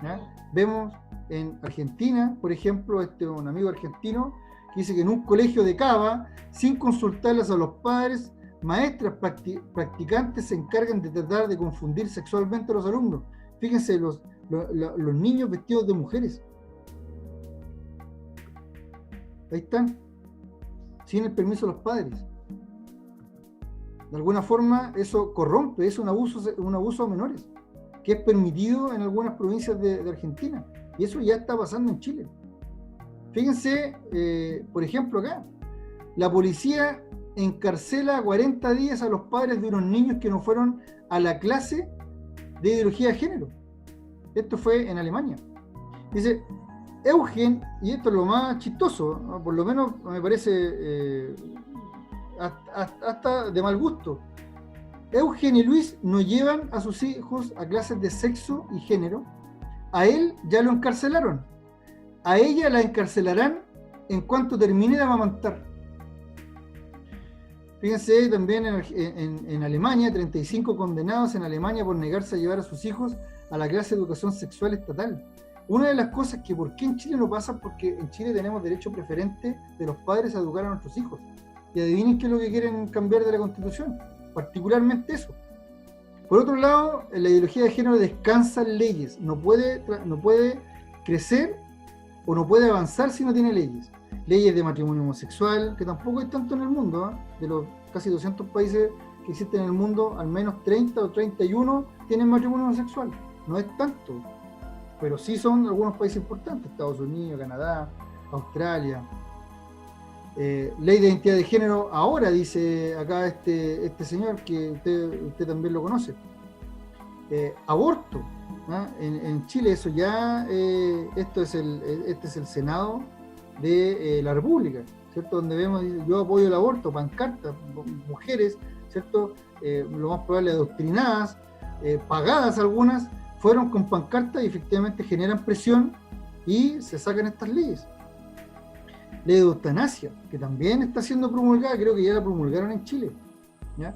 ¿ya? Vemos en Argentina, por ejemplo, un amigo argentino que dice que en un colegio de Cava, sin consultarles a los padres, maestras practicantes se encargan de tratar de confundir sexualmente a los alumnos. Fíjense, los niños vestidos de mujeres. Ahí están, sin el permiso de los padres. De alguna forma eso corrompe, es un abuso a menores, que es permitido en algunas provincias de Argentina, y eso ya está pasando en Chile. Fíjense, por ejemplo, acá, la policía encarcela 40 días a los padres de unos niños que no fueron a la clase de ideología de género. Esto fue en Alemania. Dice, Eugen, y esto es lo más chistoso, ¿no? Por lo menos me parece hasta de mal gusto. Eugen y Luis no llevan a sus hijos a clases de sexo y género. A él ya lo encarcelaron. A ella la encarcelarán en cuanto termine de amamantar. Fíjense también en Alemania, 35 condenados en Alemania por negarse a llevar a sus hijos a la clase de educación sexual estatal. Una de las cosas que por qué en Chile no pasa, porque en Chile tenemos derecho preferente de los padres a educar a nuestros hijos. Y adivinen qué es lo que quieren cambiar de la Constitución, particularmente eso. Por otro lado, la ideología de género descansa en leyes, no puede crecer o no puede avanzar si no tiene leyes. Leyes de matrimonio homosexual, que tampoco hay tanto en el mundo, ¿eh? De los casi 200 países que existen en el mundo, al menos 30 o 31 tienen matrimonio homosexual. No es tanto, pero sí son algunos países importantes, Estados Unidos, Canadá, Australia. Ley de identidad de género, ahora dice acá este señor, que usted también lo conoce. Aborto, ¿no? En Chile eso ya, este es el Senado de la República, ¿cierto? Donde vemos, yo apoyo el aborto, pancartas, mujeres, ¿cierto? Lo más probable adoctrinadas, pagadas algunas, fueron con pancartas y efectivamente generan presión y se sacan estas leyes. Ley de eutanasia, que también está siendo promulgada, creo que ya la promulgaron en Chile, ¿ya?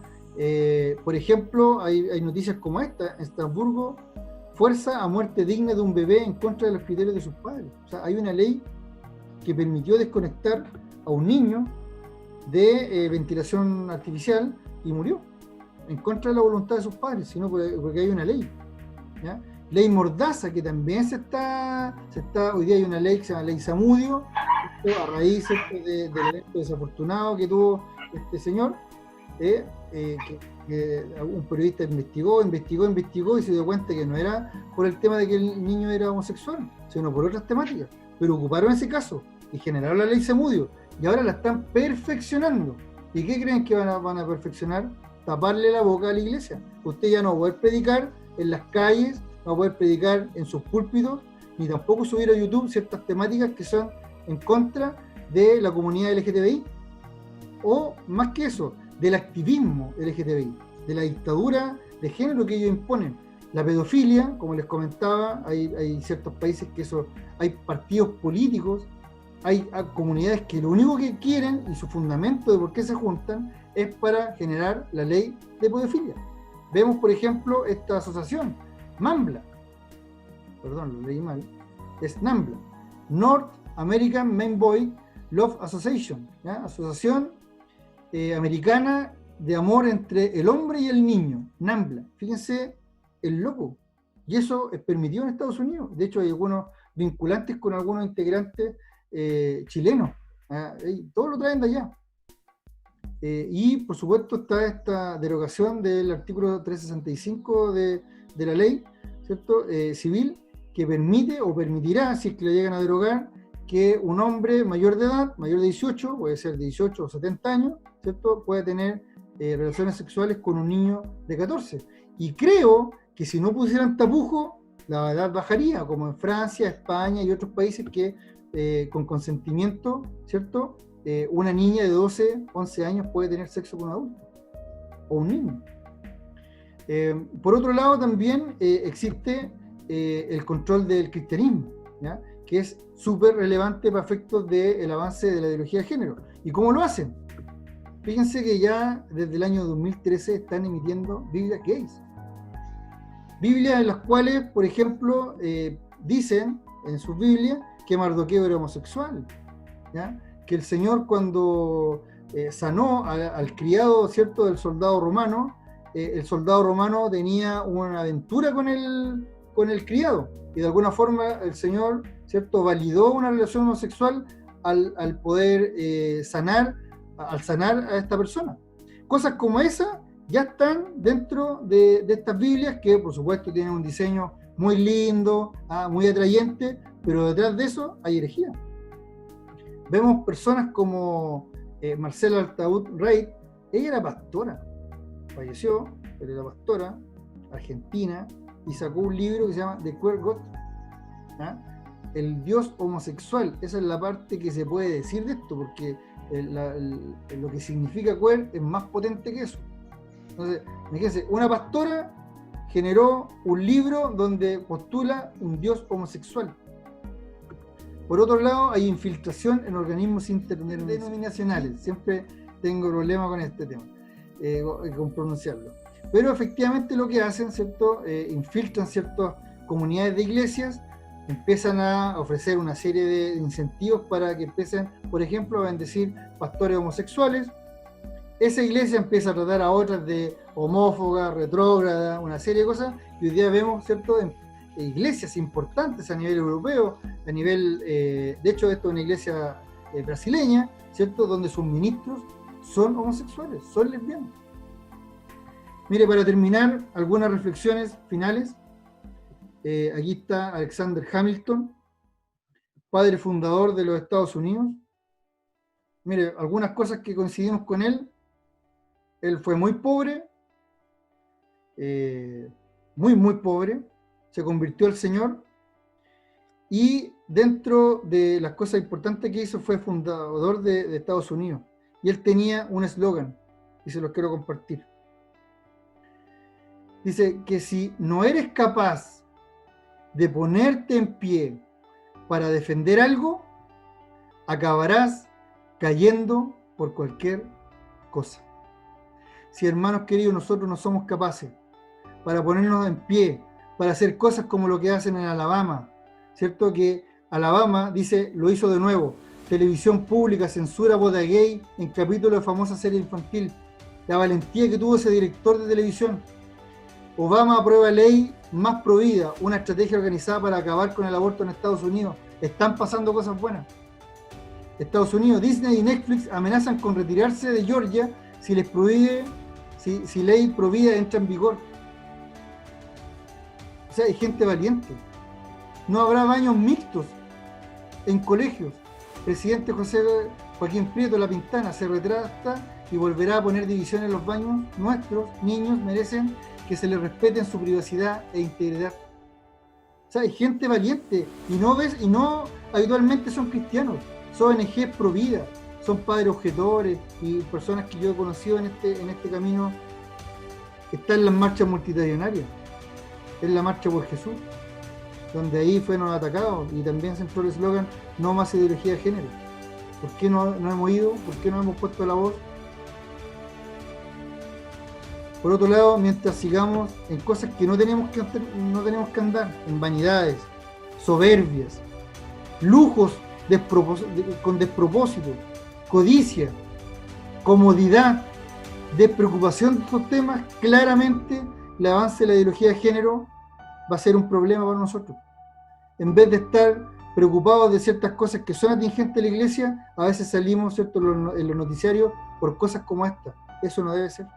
Por ejemplo, hay noticias como esta: en Estrasburgo, fuerza a muerte digna de un bebé en contra de los criterios de sus padres. O sea, hay una ley que permitió desconectar a un niño de ventilación artificial y murió, en contra de la voluntad de sus padres, sino porque hay una ley, ¿ya? Ley Mordaza, que también se está hoy día hay una ley que se llama Ley Zamudio, a raíz del evento desafortunado que tuvo este señor, que un periodista investigó y se dio cuenta que no era por el tema de que el niño era homosexual, sino por otras temáticas. Pero ocuparon ese caso y generaron la Ley Zamudio, y ahora la están perfeccionando. ¿Y qué creen que van a perfeccionar? Taparle la boca a la iglesia. Usted ya no va a poder predicar en las calles, no va a poder predicar en sus púlpitos, ni tampoco subir a YouTube ciertas temáticas que son en contra de la comunidad LGTBI, o más que eso, del activismo LGTBI, de la dictadura de género que ellos imponen. La pedofilia, como les comentaba, hay ciertos países que eso, hay partidos políticos, hay comunidades que lo único que quieren, y su fundamento de por qué se juntan, es para generar la ley de pedofilia. Vemos, por ejemplo, esta asociación, NAMBLA, perdón, lo leí mal, es NAMBLA, North American Men Boy Love Association, ¿ya? Asociación americana de amor entre el hombre y el niño, NAMBLA. Fíjense el loco. Y eso es permitido en Estados Unidos. De hecho, hay algunos vinculantes con algunos integrantes chilenos. Todos lo traen de allá. Y por supuesto está esta derogación del artículo 365 de la ley, ¿cierto? Civil, que permite o permitirá, si es que le llegan a derogar, que un hombre mayor de edad, mayor de 18, puede ser 18 o 70 años, ¿cierto?, puede tener relaciones sexuales con un niño de 14. Y creo que si no pusieran tapujo, la edad bajaría, como en Francia, España y otros países que con consentimiento, ¿cierto?, una niña de 12, 11 años puede tener sexo con un adulto o un niño. Por otro lado, también existe el control del cristianismo, ¿ya?, que es súper relevante para efectos del avance de la ideología de género. ¿Y cómo lo hacen? Fíjense que ya desde el año 2013 están emitiendo Biblias gays. Biblias en las cuales, por ejemplo, dicen en sus Biblias que Mardoqueo era homosexual, ¿ya?, que el Señor, cuando sanó al criado, ¿cierto?, del soldado romano, el soldado romano tenía una aventura con el criado, y de alguna forma el Señor, ¿cierto?, validó una relación homosexual al poder sanar a esta persona. Cosas como esa ya están dentro de estas Biblias, que por supuesto tienen un diseño muy lindo, muy atrayente, pero detrás de eso hay herejía. Vemos personas como Marcela Altaud Rey. Ella era pastora, falleció, pero era pastora, argentina, y sacó un libro que se llama The Queer God, ¿ah? El Dios homosexual. Esa es la parte que se puede decir de esto, porque lo que significa queer es más potente que eso. Entonces, fíjense, una pastora generó un libro donde postula un Dios homosexual. Por otro lado, hay infiltración en organismos interdenominacionales. Siempre tengo problemas con este tema, con pronunciarlo. Pero efectivamente lo que hacen, ¿cierto? Infiltran ciertas comunidades de iglesias, empiezan a ofrecer una serie de incentivos para que empiecen, por ejemplo, a bendecir pastores homosexuales. Esa iglesia empieza a tratar a otras de homófobas, retrógradas, una serie de cosas, y hoy día vemos, ¿cierto?, en iglesias importantes a nivel europeo, a nivel, de hecho esto es una iglesia brasileña, ¿cierto?, donde sus ministros son homosexuales, son lesbianas. Mire, para terminar, algunas reflexiones finales. Aquí está Alexander Hamilton, padre fundador de los Estados Unidos. Mire, algunas cosas que coincidimos con él. Él fue muy pobre, muy pobre, se convirtió al Señor, y dentro de las cosas importantes que hizo fue fundador de Estados Unidos. Y él tenía un eslogan, y se los quiero compartir. Dice que si no eres capaz de ponerte en pie para defender algo, acabarás cayendo por cualquier cosa. Si, hermanos queridos, nosotros no somos capaces para ponernos en pie, para hacer cosas como lo que hacen en Alabama, ¿cierto? Que Alabama, dice, lo hizo de nuevo. Televisión pública censura boda gay en capítulo de famosa serie infantil. La valentía que tuvo ese director de televisión. Obama aprueba ley más provida, una estrategia organizada para acabar con el aborto en Estados Unidos. Están pasando cosas buenas. Estados Unidos, Disney y Netflix amenazan con retirarse de Georgia si les prohíbe, si ley provida entra en vigor. O sea, hay gente valiente. No habrá baños mixtos en colegios. Presidente José Joaquín Prieto La Pintana se retracta y volverá a poner división en los baños. Nuestros niños merecen que se les respeten su privacidad e integridad. O sea, hay gente valiente y no habitualmente son cristianos, son ONGs pro vida, son padres objetores y personas que yo he conocido en este camino. Están en las marchas multitudinarias, en la marcha por Jesús, donde ahí fueron atacados, y también se entró el eslogan no más ideología de género. ¿Por qué no hemos ido? ¿Por qué no hemos puesto la voz? Por otro lado, mientras sigamos en cosas que no tenemos que andar, en vanidades, soberbias, lujos con despropósito, codicia, comodidad, despreocupación de estos temas, claramente el avance de la ideología de género va a ser un problema para nosotros. En vez de estar preocupados de ciertas cosas que son atingentes de la iglesia, a veces salimos, ¿cierto?, en los noticiarios por cosas como esta. Eso no debe ser.